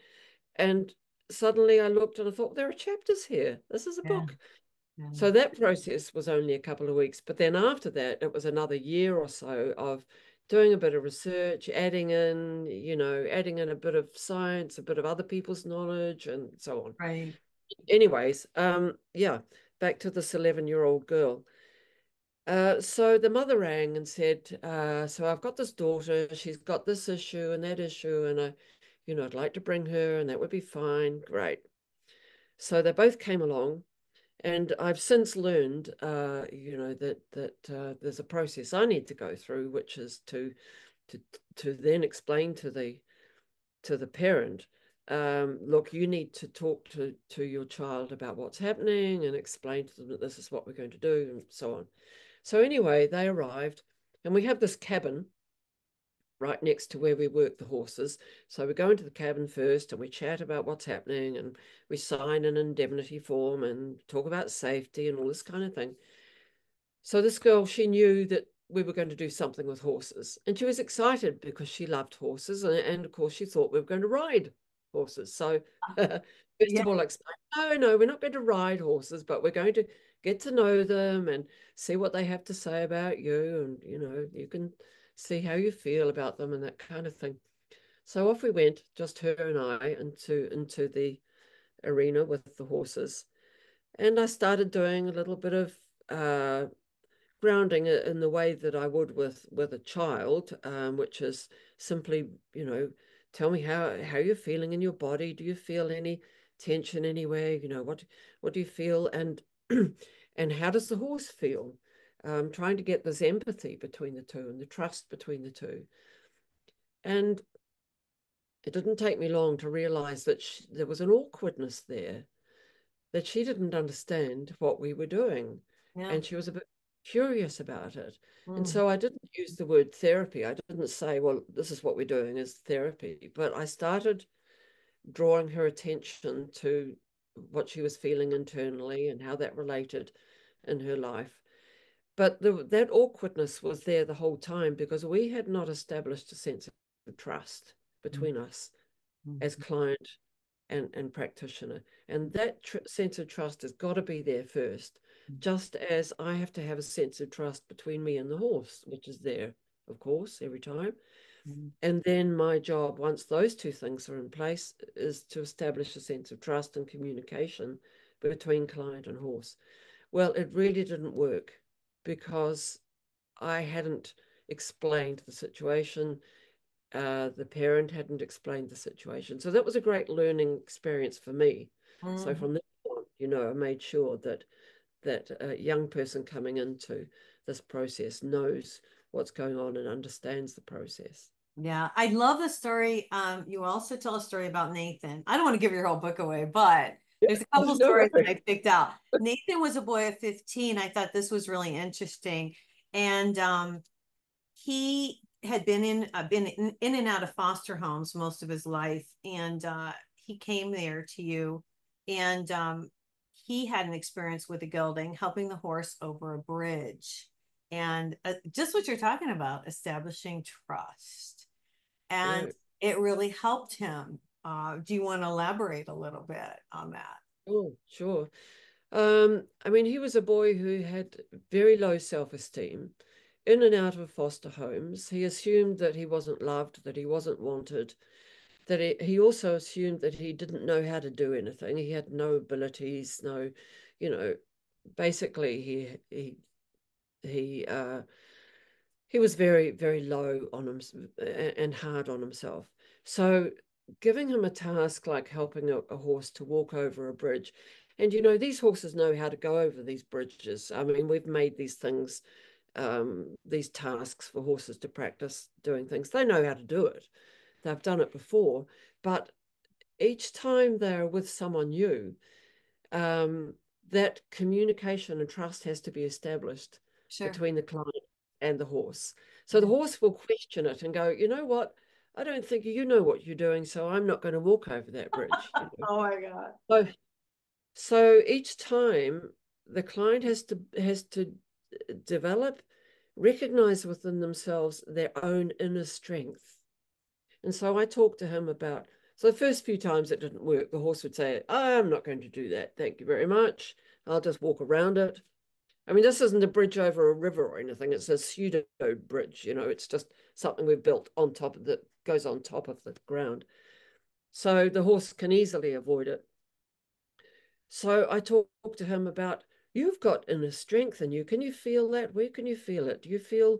And suddenly I looked and I thought, there are chapters here. This is a Yeah. book. Yeah. So that process was only a couple of weeks. But then after that, it was another year or so of doing a bit of research, adding in a bit of science, a bit of other people's knowledge, and so on. Right. Anyways, yeah, back to this 11-year-old girl. So the mother rang and said, so I've got this daughter, she's got this issue and that issue, and I'd like to bring her, and that would be fine. Great. So they both came along. And I've since learned, that there's a process I need to go through, which is to to then explain to the parent, look, you need to talk to your child about what's happening and explain to them that this is what we're going to do and so on. So anyway, they arrived, and we have this cabin right next to where we work the horses. So we go into the cabin first and we chat about what's happening, and we sign an indemnity form and talk about safety and all this kind of thing. So this girl, she knew that we were going to do something with horses, and she was excited because she loved horses, and of course she thought we were going to ride horses. So first of all, I explained, no, we're not going to ride horses, but we're going to get to know them and see what they have to say about you, and you can see how you feel about them and that kind of thing. So off we went, just her and I, into the arena with the horses, and I started doing a little bit of grounding in the way that I would with a child, which is simply, tell me how you're feeling in your body. Do you feel any tension anywhere? What do you feel, and and how does the horse feel? Trying to get this empathy between the two and the trust between the two. And it didn't take me long to realize that there was an awkwardness there, that she didn't understand what we were doing. Yeah. And she was a bit curious about it. And Mm. so I didn't use the word therapy. I didn't say, well, this is what we're doing is therapy. But I started drawing her attention to what she was feeling internally and how that related in her life. But that awkwardness was there the whole time because we had not established a sense of trust between us as client and practitioner. And that sense of trust has got to be there first, just as I have to have a sense of trust between me and the horse, which is there, of course, every time. And then my job, once those two things are in place, is to establish a sense of trust and communication between client and horse. Well, it really didn't work because I hadn't explained the situation. The parent hadn't explained the situation. So that was a great learning experience for me. So from that on, I made sure that a young person coming into this process knows what's going on and understands the process. Yeah, I love the story. You also tell a story about Nathan. I don't want to give your whole book away, but there's a couple stories that I picked out. Nathan was a boy of 15. I thought this was really interesting. And he had been in and out of foster homes most of his life. And he came there to you, and he had an experience with a gelding, helping the horse over a bridge. And just what you're talking about, establishing trust. And it really helped him. Do you want to elaborate a little bit on that? Oh, sure. I mean, he was a boy who had very low self-esteem, in and out of foster homes. He assumed that he wasn't loved, that he wasn't wanted, that he also assumed that he didn't know how to do anything. He had no abilities, no, basically he was very, very low on him and hard on himself. So giving him a task like helping a horse to walk over a bridge, and these horses know how to go over these bridges. I mean, we've made these things, these tasks for horses to practice doing things. They know how to do it. They've done it before, but each time they're with someone new, that communication and trust has to be established between the client and the horse. So the horse will question it and go, you know what? I don't think you know what you're doing, so I'm not going to walk over that bridge. Oh my God. So each time the client has to develop, recognize within themselves their own inner strength. And so I talked to him about, so the first few times it didn't work, the horse would say, I'm not going to do that. Thank you very much. I'll just walk around it. I mean, this isn't a bridge over a river or anything. It's a pseudo bridge, it's just something we've built on top of that goes on top of the ground. So the horse can easily avoid it. So I talked to him about, you've got inner strength in you. Can you feel that? Where can you feel it? Do you feel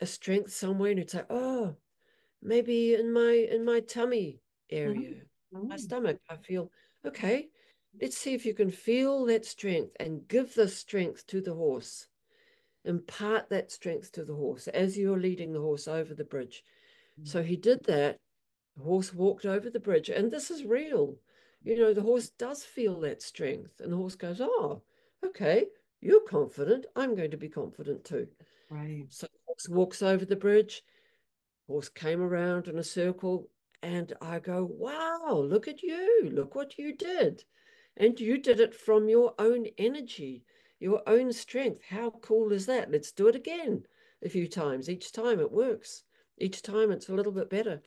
a strength somewhere? And he'd say, oh, maybe in my tummy area, my stomach. I feel, okay, let's see if you can feel that strength and give the strength to the horse. impart that strength to the horse as you're leading the horse over the bridge. So he did that. The horse walked over the bridge, and this is real. You know, the horse does feel that strength, and the horse goes, oh, okay, you're confident. I'm going to be confident too. Right. So the horse walks over the bridge. Horse came around in a circle, and I go, wow, look at you. Look what you did. And you did it from your own energy, your own strength. How cool is that? Let's do it again a few times. Each time it works. Each time it's a little bit better.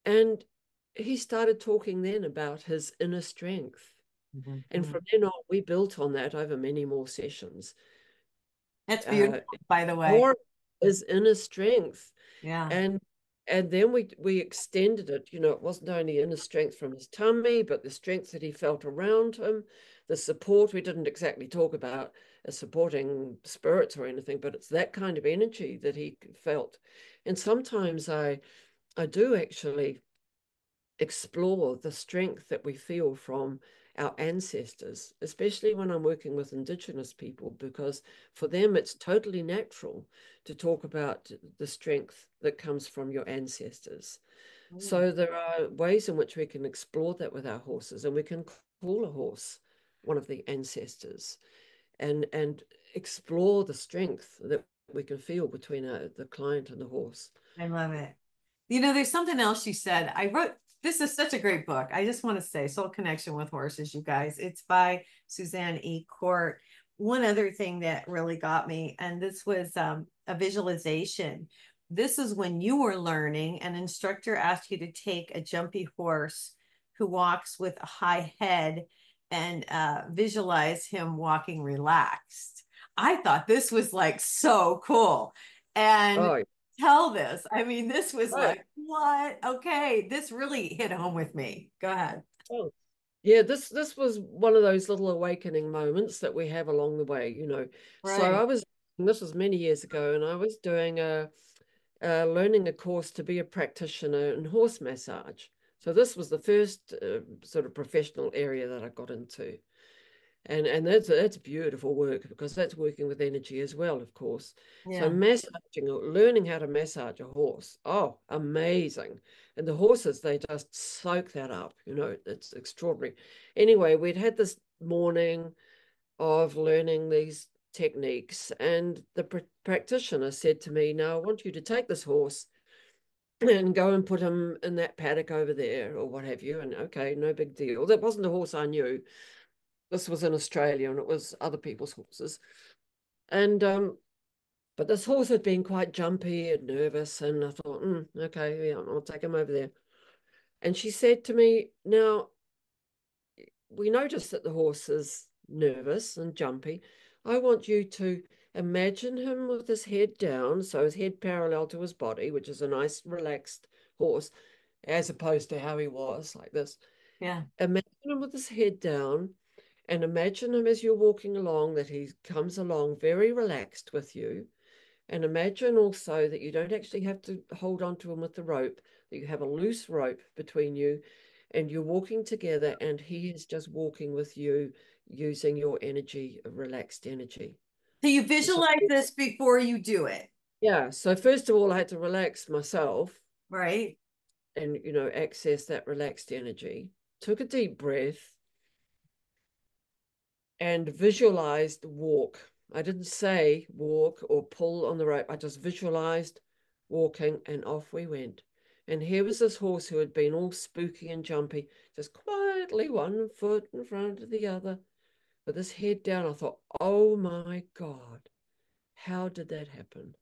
And he started talking then about his inner strength. And from then on, we built on that over many more sessions. That's beautiful, by the way. More his inner strength. Yeah. And then we extended it. You know, it wasn't only inner strength from his tummy, but the strength that he felt around him, the support. We didn't exactly talk about supporting spirits or anything, but it's that kind of energy that he felt. And sometimes I do actually explore the strength that we feel from our ancestors, especially when I'm working with Indigenous people, because for them it's totally natural to talk about the strength that comes from your ancestors. So there are ways in which we can explore that with our horses, and we can call a horse one of the ancestors and explore the strength that we can feel between the client and the horse. I love it. You know, there's something else she said. I wrote, this is such a great book. I just want to say Soul Connection with Horses, you guys. It's by Suzanne Court. One other thing that really got me, and this was a visualization. This is when you were learning, an instructor asked you to take a jumpy horse who walks with a high head and visualize him walking relaxed. I thought this was like so cool. And Oh, tell this. I mean, this was oh, like, what? Okay, this really hit home with me. Go ahead. oh. Yeah, this was one of those little awakening moments that we have along the way, you know. So Right. this was many years ago, and I was doing learning a course to be a practitioner in horse massage. So this was the first sort of professional area that I got into. And that's beautiful work, because that's working with energy as well, of course. So Yeah. massaging, learning how to massage a horse, oh, amazing. And the horses, they just soak that up, you know, it's extraordinary. Anyway, we'd had this morning of learning these techniques, and the practitioner said to me, now I want you to take this horse and go and put him in that paddock over there, or what have you. And okay, no big deal. That wasn't a horse I knew. This was in Australia, and it was other people's horses. And but this horse had been quite jumpy and nervous, and I thought, okay, yeah, I'll take him over there. And she said to me, now, we noticed that the horse is nervous and jumpy. I want you to imagine him with his head down, so his head parallel to his body, which is a nice relaxed horse, as opposed to how he was like this. Yeah. Imagine him with his head down, and imagine him as you're walking along, that he comes along very relaxed with you. And imagine also that you don't actually have to hold on to him with the rope, that you have a loose rope between you, and you're walking together, and he is just walking with you using your energy, relaxed energy. So you So, visualize this before you do it, yeah. So first of all, I had to relax myself right? and, you know, access that relaxed energy. Took a deep breath and visualized walk. I didn't say walk or pull on the rope. I just visualized walking, and off we went. And here was this horse who had been all spooky and jumpy, just quietly one foot in front of the other, with his head down. I thought, oh my God, how did that happen?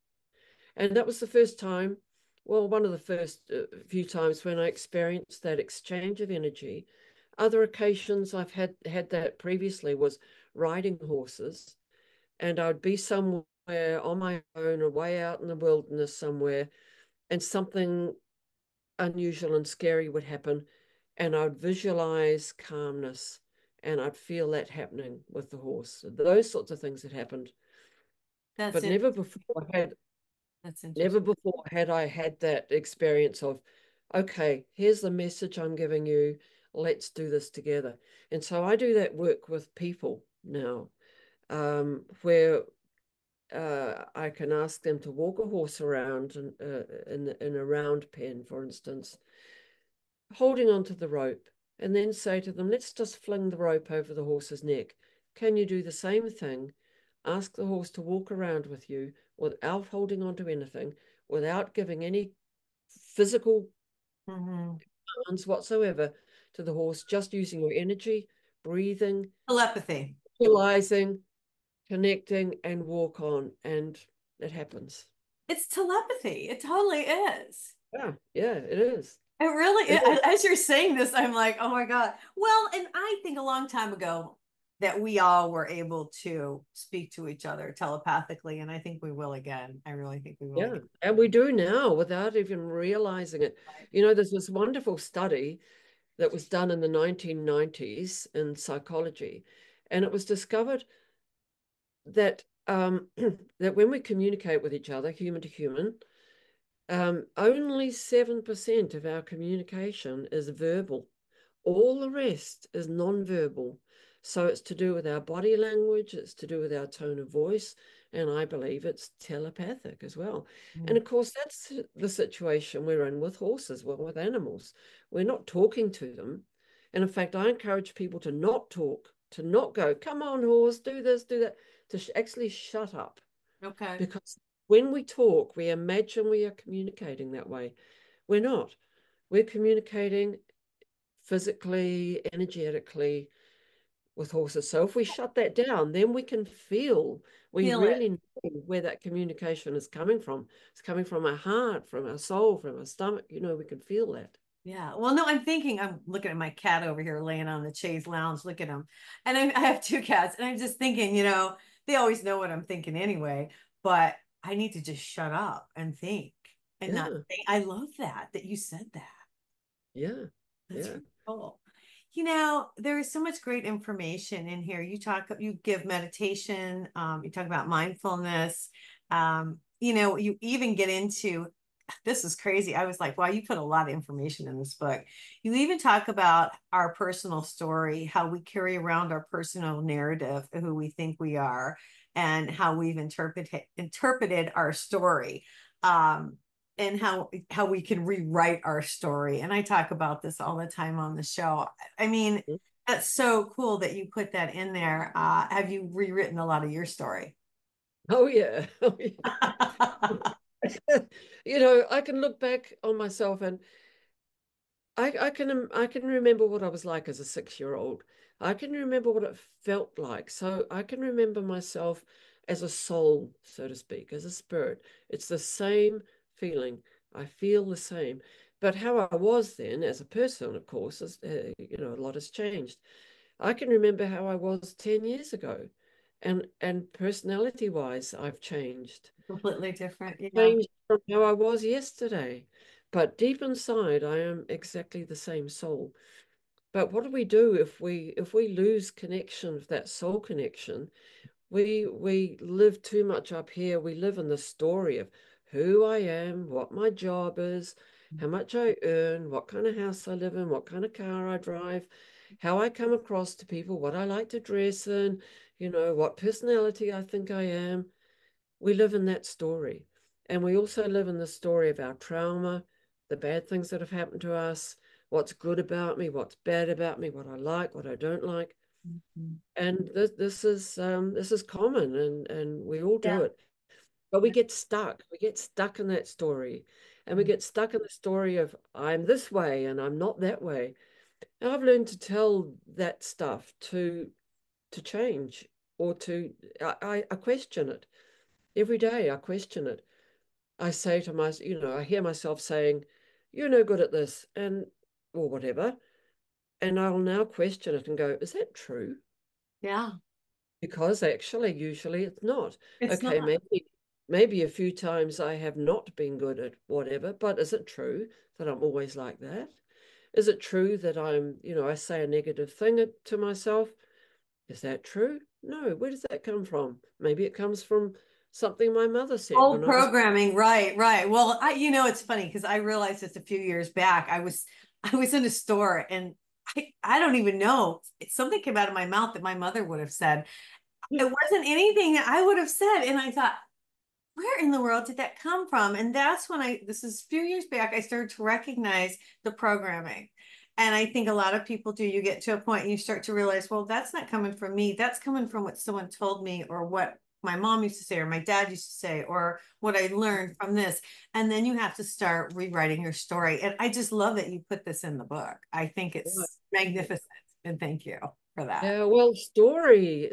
And that was the first time, well, one of the first few times when I experienced that exchange of energy. Other occasions I've had that previously was riding horses, and I'd be somewhere on my own, or way out in the wilderness somewhere, and something unusual and scary would happen, and I'd visualize calmness, and I'd feel that happening with the horse. Those sorts of things had happened, That's but it. That's never interesting. before had I had that experience of, okay, here's the message I'm giving you. Let's do this together. And so I do that work with people now, where I can ask them to walk a horse around in a round pen, for instance, holding onto the rope, and then say to them, let's just fling the rope over the horse's neck. Can you do the same thing? Ask the horse to walk around with you without holding onto anything, without giving any physical commands whatsoever to the horse, just using your energy, breathing, Telepathy. realizing, connecting, and walk on, and it happens. It's telepathy. It totally is. Yeah, it is. It really is. As you're saying this, I'm like, oh my God. Well, and I think a long time ago that we all were able to speak to each other telepathically, and I think we will again. I really think we will. Yeah, and we do now without even realizing it. You know, there's this wonderful study that was done in the 1990s in psychology, and it was discovered that that when we communicate with each other, human to human, only 7% of our communication is verbal. All the rest is non-verbal. So it's to do with our body language, it's to do with our tone of voice, and I believe it's telepathic as well. And of course, that's the situation we're in with horses, well, with animals. We're not talking to them. And in fact, I encourage people to not talk, to not go, come on, horse, do this, do that, to actually shut up. Okay. Because when we talk, we imagine we are communicating that way. We're not. We're communicating physically, energetically with horses. So if we shut that down, then we can feel, we really know where that communication is coming from. It's coming from our heart, from our soul, from our stomach. You know, we can feel that. Yeah. Well, no, I'm looking at my cat over here laying on the chaise lounge. Look at him. And I have two cats, and I'm just thinking, they always know what I'm thinking anyway, but I need to just shut up and think and not think. I love that you said that. Yeah. That's really cool. There is so much great information in here. You give meditation, you talk about mindfulness, you even get into, this is crazy. I was like, wow, you put a lot of information in this book. You even talk about our personal story, how we carry around our personal narrative of who we think we are, and how we've interpreted our story. And how we can rewrite our story. And I talk about this all the time on the show. I mean, that's so cool that you put that in there. Have you rewritten a lot of your story? Oh, yeah. Oh, yeah. I can look back on myself, and I can remember what I was like as a 6-year-old. I can remember what it felt like. So I can remember myself as a soul, so to speak, as a spirit. It's the same feeling. I feel the same. But how I was then as a person, of course, is, a lot has changed. I can remember how I was 10 years ago. And personality-wise, I've changed. Completely different. Yeah. Changed from how I was yesterday. But deep inside, I am exactly the same soul. But what do we do if we lose connection with that soul connection? We live too much up here. We live in the story of who I am, what my job is, how much I earn, what kind of house I live in, what kind of car I drive, how I come across to people, what I like to dress in, what personality I think I am. We live in that story. And we also live in the story of our trauma, the bad things that have happened to us, what's good about me, what's bad about me, what I like, what I don't like. And this is common, and we all do it. But we get stuck. We get stuck in that story. And we get stuck in the story of I'm this way and I'm not that way. And I've learned to tell that stuff to change, or I question it. Every day I question it. I say to myself, I hear myself saying, you're no good at this, or whatever. And I'll now question it and go, is that true? Yeah. Because actually, usually it's not. It's Okay, not. maybe a few times I have not been good at whatever, but is it true that I'm always like that? Is it true that I say a negative thing to myself? Is that true? No. Where does that come from? Maybe it comes from something my mother said Old when I was. programming, right. Well, it's funny because I realized this a few years back. I was in a store, and I don't even know. Something came out of my mouth that my mother would have said. it wasn't anything that I would have said. And I thought, where in the world did that come from? And that's when this is a few years back, I started to recognize the programming. And I think a lot of people do. You get to a point and you start to realize, well, that's not coming from me. That's coming from what someone told me, or what my mom used to say, or my dad used to say, or what I learned from this. And then you have to start rewriting your story. And I just love that you put this in the book. I think it's magnificent. And thank you for that. Yeah, well, story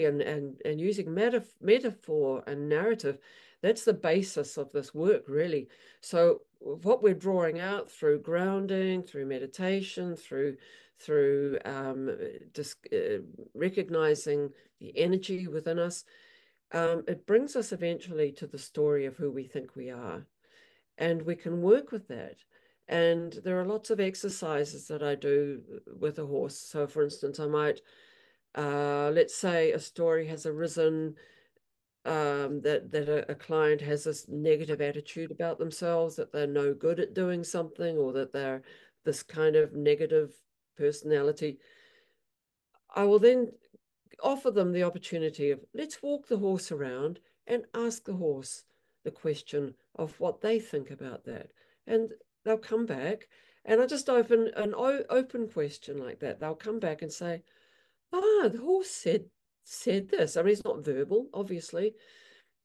and using metaphor and narrative, that's the basis of this work, really. So what we're drawing out through grounding, through meditation, through just recognizing the energy within us, it brings us eventually to the story of who we think we are, and we can work with that. And there are lots of exercises that I do with a horse. So, for instance, I might, let's say a story has arisen, that a client has this negative attitude about themselves, that they're no good at doing something, or that they're this kind of negative personality. I will then offer them the opportunity of, let's walk the horse around and ask the horse the question of what they think about that. And they'll come back, and I just open an open question like that. They'll come back and say, the horse said this. I mean, it's not verbal, obviously,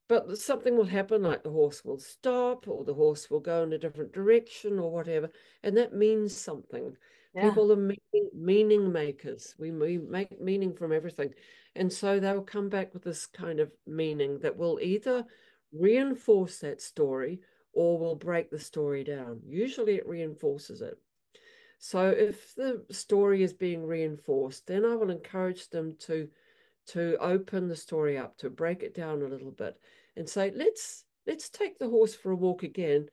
but something will happen, like the horse will stop, or the horse will go in a different direction, or whatever, and that means something. Yeah. People are meaning makers. We make meaning from everything. And so they'll come back with this kind of meaning that will either reinforce that story or will break the story down. Usually it reinforces it. So if the story is being reinforced, then I will encourage them to open the story up, to break it down a little bit and say, let's take the horse for a walk again,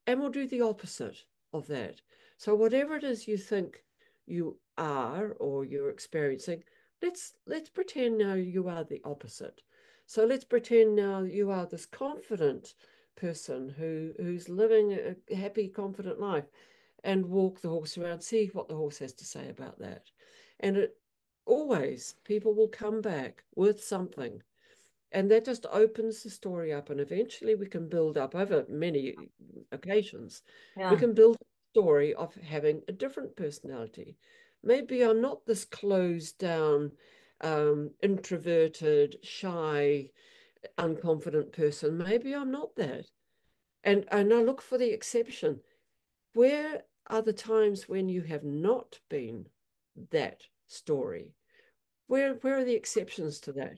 and we'll do the opposite of that. So whatever it is you think you are or you're experiencing, let's pretend now you are the opposite. So let's pretend now you are this confident person who's living a happy, confident life, and walk the horse around, see what the horse has to say about that. And it always, people will come back with something, and that just opens the story up, and eventually we can build up over many occasions. We can build a story of having a different personality. Maybe I'm not this closed down, introverted, shy, unconfident person. Maybe I'm not that. And I look for the exception. Where are the times when you have not been that story? Where are the exceptions to that?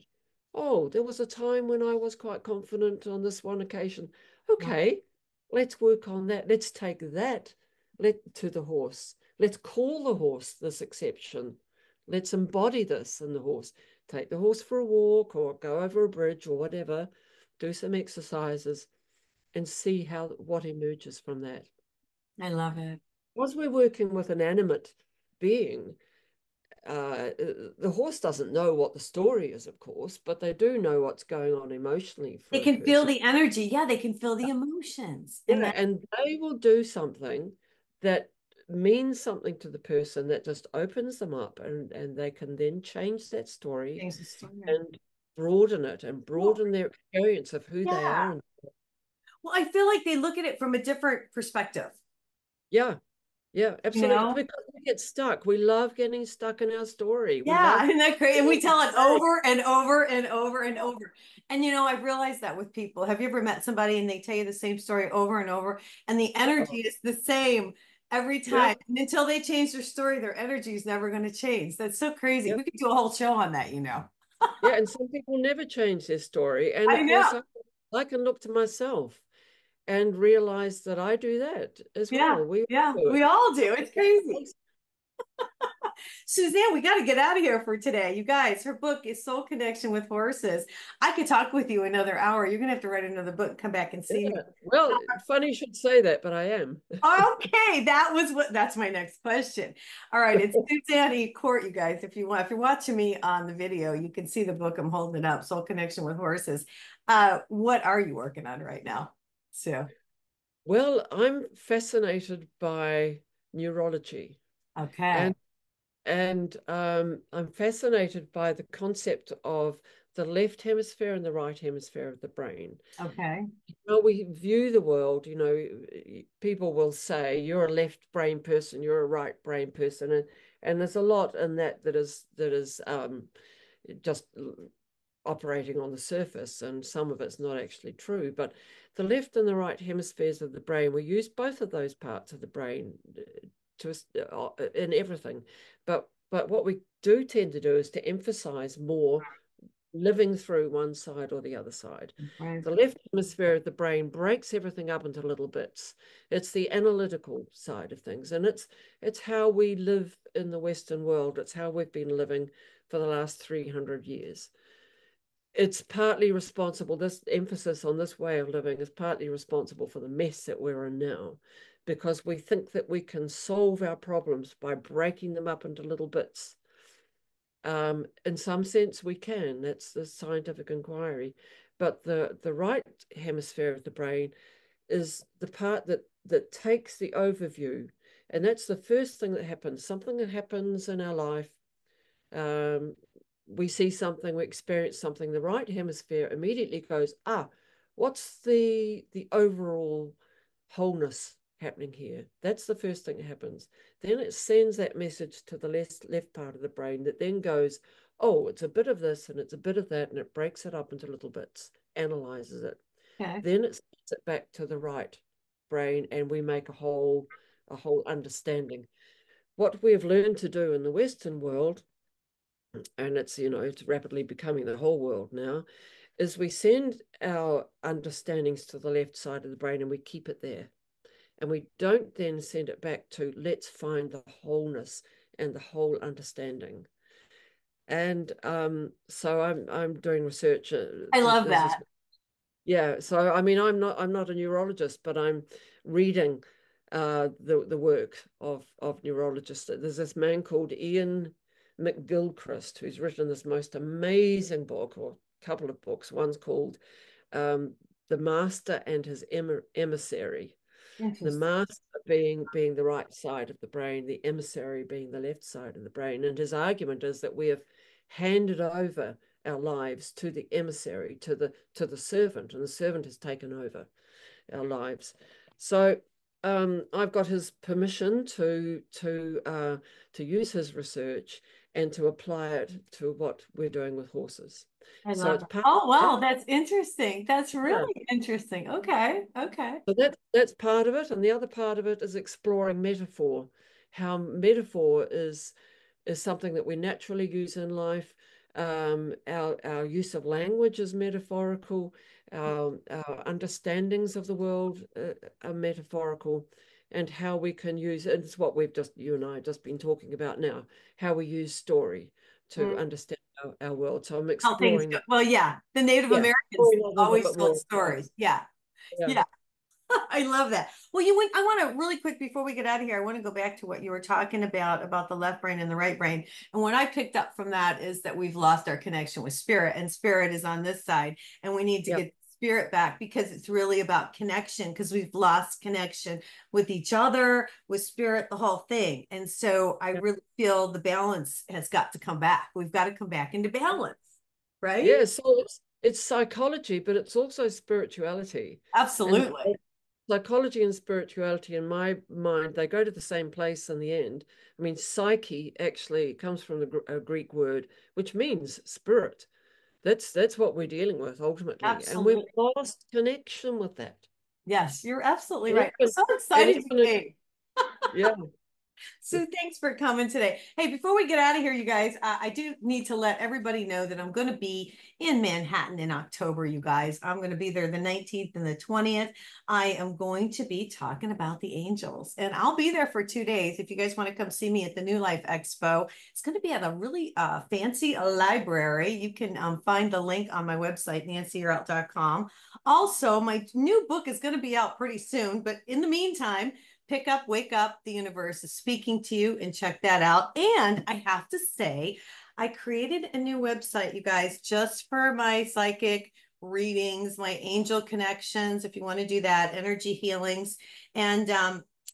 Oh, there was a time when I was quite confident on this one occasion. Okay, let's work on that. Let's take that to the horse. Let's call the horse this exception. Let's embody this in the horse. Take the horse for a walk, or go over a bridge, or whatever. Do some exercises and see what emerges from that. I love it. Because we're working with an animate being, the horse doesn't know what the story is, of course, but they do know what's going on emotionally for They a can feel person. the energy. Yeah, they can feel the emotions. Yeah, and they will do something that means something to the person, that just opens them up, and they can then change that story change the story. and broaden it and broaden their experience of who they are. Well, I feel like they look at it from a different perspective. Yeah, absolutely. You know? Because we get stuck. We love getting stuck in our story. We Yeah, love isn't that great? And we tell it over and over and over and over. And I've realized that with people. Have you ever met somebody and they tell you the same story over and over, and the energy is the same every time? And until they change their story, their energy is never going to change. That's so crazy. We could do a whole show on that, Yeah, and some people never change their story. And I of know. course, I can look to myself and realize that I do that as well. We all do. It's crazy. Suzanne, we got to get out of here for today. You guys, her book is Soul Connection with Horses. I could talk with you another hour. You're going to have to write another book and come back and see me. Well, funny you should say that, but I am. Okay, that's my next question. All right, it's Suzanne Court, you guys. If you're watching me on the video, you can see the book. I'm holding it up, Soul Connection with Horses. What are you working on right now, Sue? Well, I'm fascinated by neurology. Okay. And And I'm fascinated by the concept of the left hemisphere and the right hemisphere of the brain. Okay. How we view the world, people will say you're a left brain person, you're a right brain person, and there's a lot in that is just operating on the surface, and some of it's not actually true. But the left and the right hemispheres of the brain, we use both of those parts of the brain in everything. But what we do tend to do is to emphasize more living through one side or the other side. Right. The left hemisphere of the brain breaks everything up into little bits. It's the analytical side of things, and it's how we live in the Western world. It's how we've been living for the last 300 years. It's partly responsible, this emphasis on this way of living is partly responsible for the mess that we're in now, because we think that we can solve our problems by breaking them up into little bits. In some sense, we can. That's the scientific inquiry. But the right hemisphere of the brain is the part that takes the overview. And that's the first thing that happens. Something that happens in our life. We see something, we experience something. The right hemisphere immediately goes, what's the overall wholeness happening here? That's the first thing that happens. Then it sends that message to the left part of the brain that then goes, oh, it's a bit of this and it's a bit of that, and it breaks it up into little bits, analyzes it. Okay. Then it sends it back to the right brain, and we make a whole understanding. What we've learned to do in the Western world, and it's rapidly becoming the whole world now, is we send our understandings to the left side of the brain and we keep it there. And we don't then send it back to let's find the wholeness and the whole understanding. And so I'm doing research. I love that. Yeah. So I mean, I'm not a neurologist, but I'm reading the work of neurologists. There's this man called Ian McGilchrist who's written this most amazing book, or a couple of books. One's called The Master and His Emissary. The master being the right side of the brain, the emissary being the left side of the brain. And his argument is that we have handed over our lives to the emissary, to the servant, and the servant has taken over our lives. So I've got his permission to use his research and to apply it to what we're doing with horses. I So love it's that. Oh, wow, that's interesting. That's really yeah. interesting. Okay. Okay. So that's part of it, and the other part of it is exploring metaphor. How metaphor is something that we naturally use in life. Our use of language is metaphorical. Our understandings of the world are metaphorical, and how we can use it. It's what you and I have just been talking about now. How we use story to understand our world. So I'm How things exploring go. that. Well, yeah, the Native Yeah, Americans exploring that a little always bit told more. stories. Yeah. Yeah. Yeah. I love that. Well, I want to really quick before we get out of here, I want to go back to what you were talking about the left brain and the right brain. And what I picked up from that is that we've lost our connection with spirit, and spirit is on this side, and we need to get spirit back, because it's really about connection, because we've lost connection with each other, with spirit, the whole thing. And so I really feel the balance has got to come back. We've got to come back into balance, right? Yeah, so it's psychology, but it's also spirituality. Absolutely. And psychology and spirituality, in my mind, they go to the same place in the end. I mean, psyche actually comes from a Greek word, which means spirit. That's what we're dealing with ultimately. And we've Absolutely. lost connection with that. Yes, you're absolutely And right. I'm so excited you came. yeah. Sue, thanks for coming today. Hey, before we get out of here, you guys, I do need to let everybody know that I'm going to be in Manhattan in October, you guys. I'm going to be there the 19th and the 20th. I am going to be talking about the angels, and I'll be there for 2 days. If you guys want to come see me at the New Life Expo, it's going to be at a really fancy library. You can find the link on my website, nancyyearout.com. Also, my new book is going to be out pretty soon, but in the meantime, pick up, wake up, the universe is speaking to you, and check that out. And I have to say, I created a new website, you guys, just for my psychic readings, my angel connections, if you want to do that, energy healings. And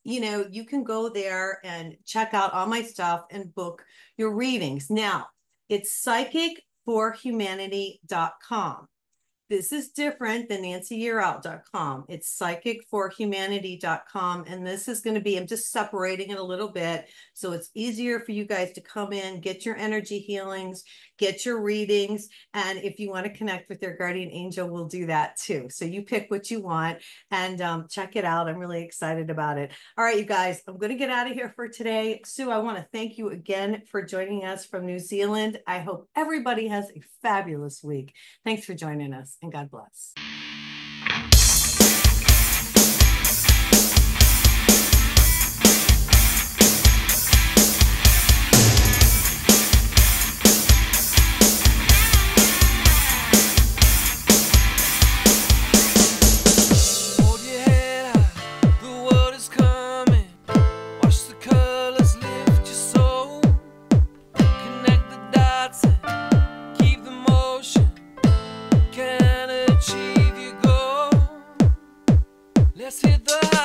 you know, you can go there and check out all my stuff and book your readings. Now, it's psychicforhumanity.com. This is different than nancyyearout.com. It's psychicforhumanity.com. And this is going to be, I'm just separating it a little bit so it's easier for you guys to come in, get your energy healings, get your readings. And if you want to connect with your guardian angel, we'll do that too. So you pick what you want and check it out. I'm really excited about it. All right, you guys, I'm going to get out of here for today. Sue, I want to thank you again for joining us from New Zealand. I hope everybody has a fabulous week. Thanks for joining us, and God bless. Hold your head high, the world is coming. Watch the colors lift your soul. Connect the dots and keep the motion. Can achieve your goal. Let's hit the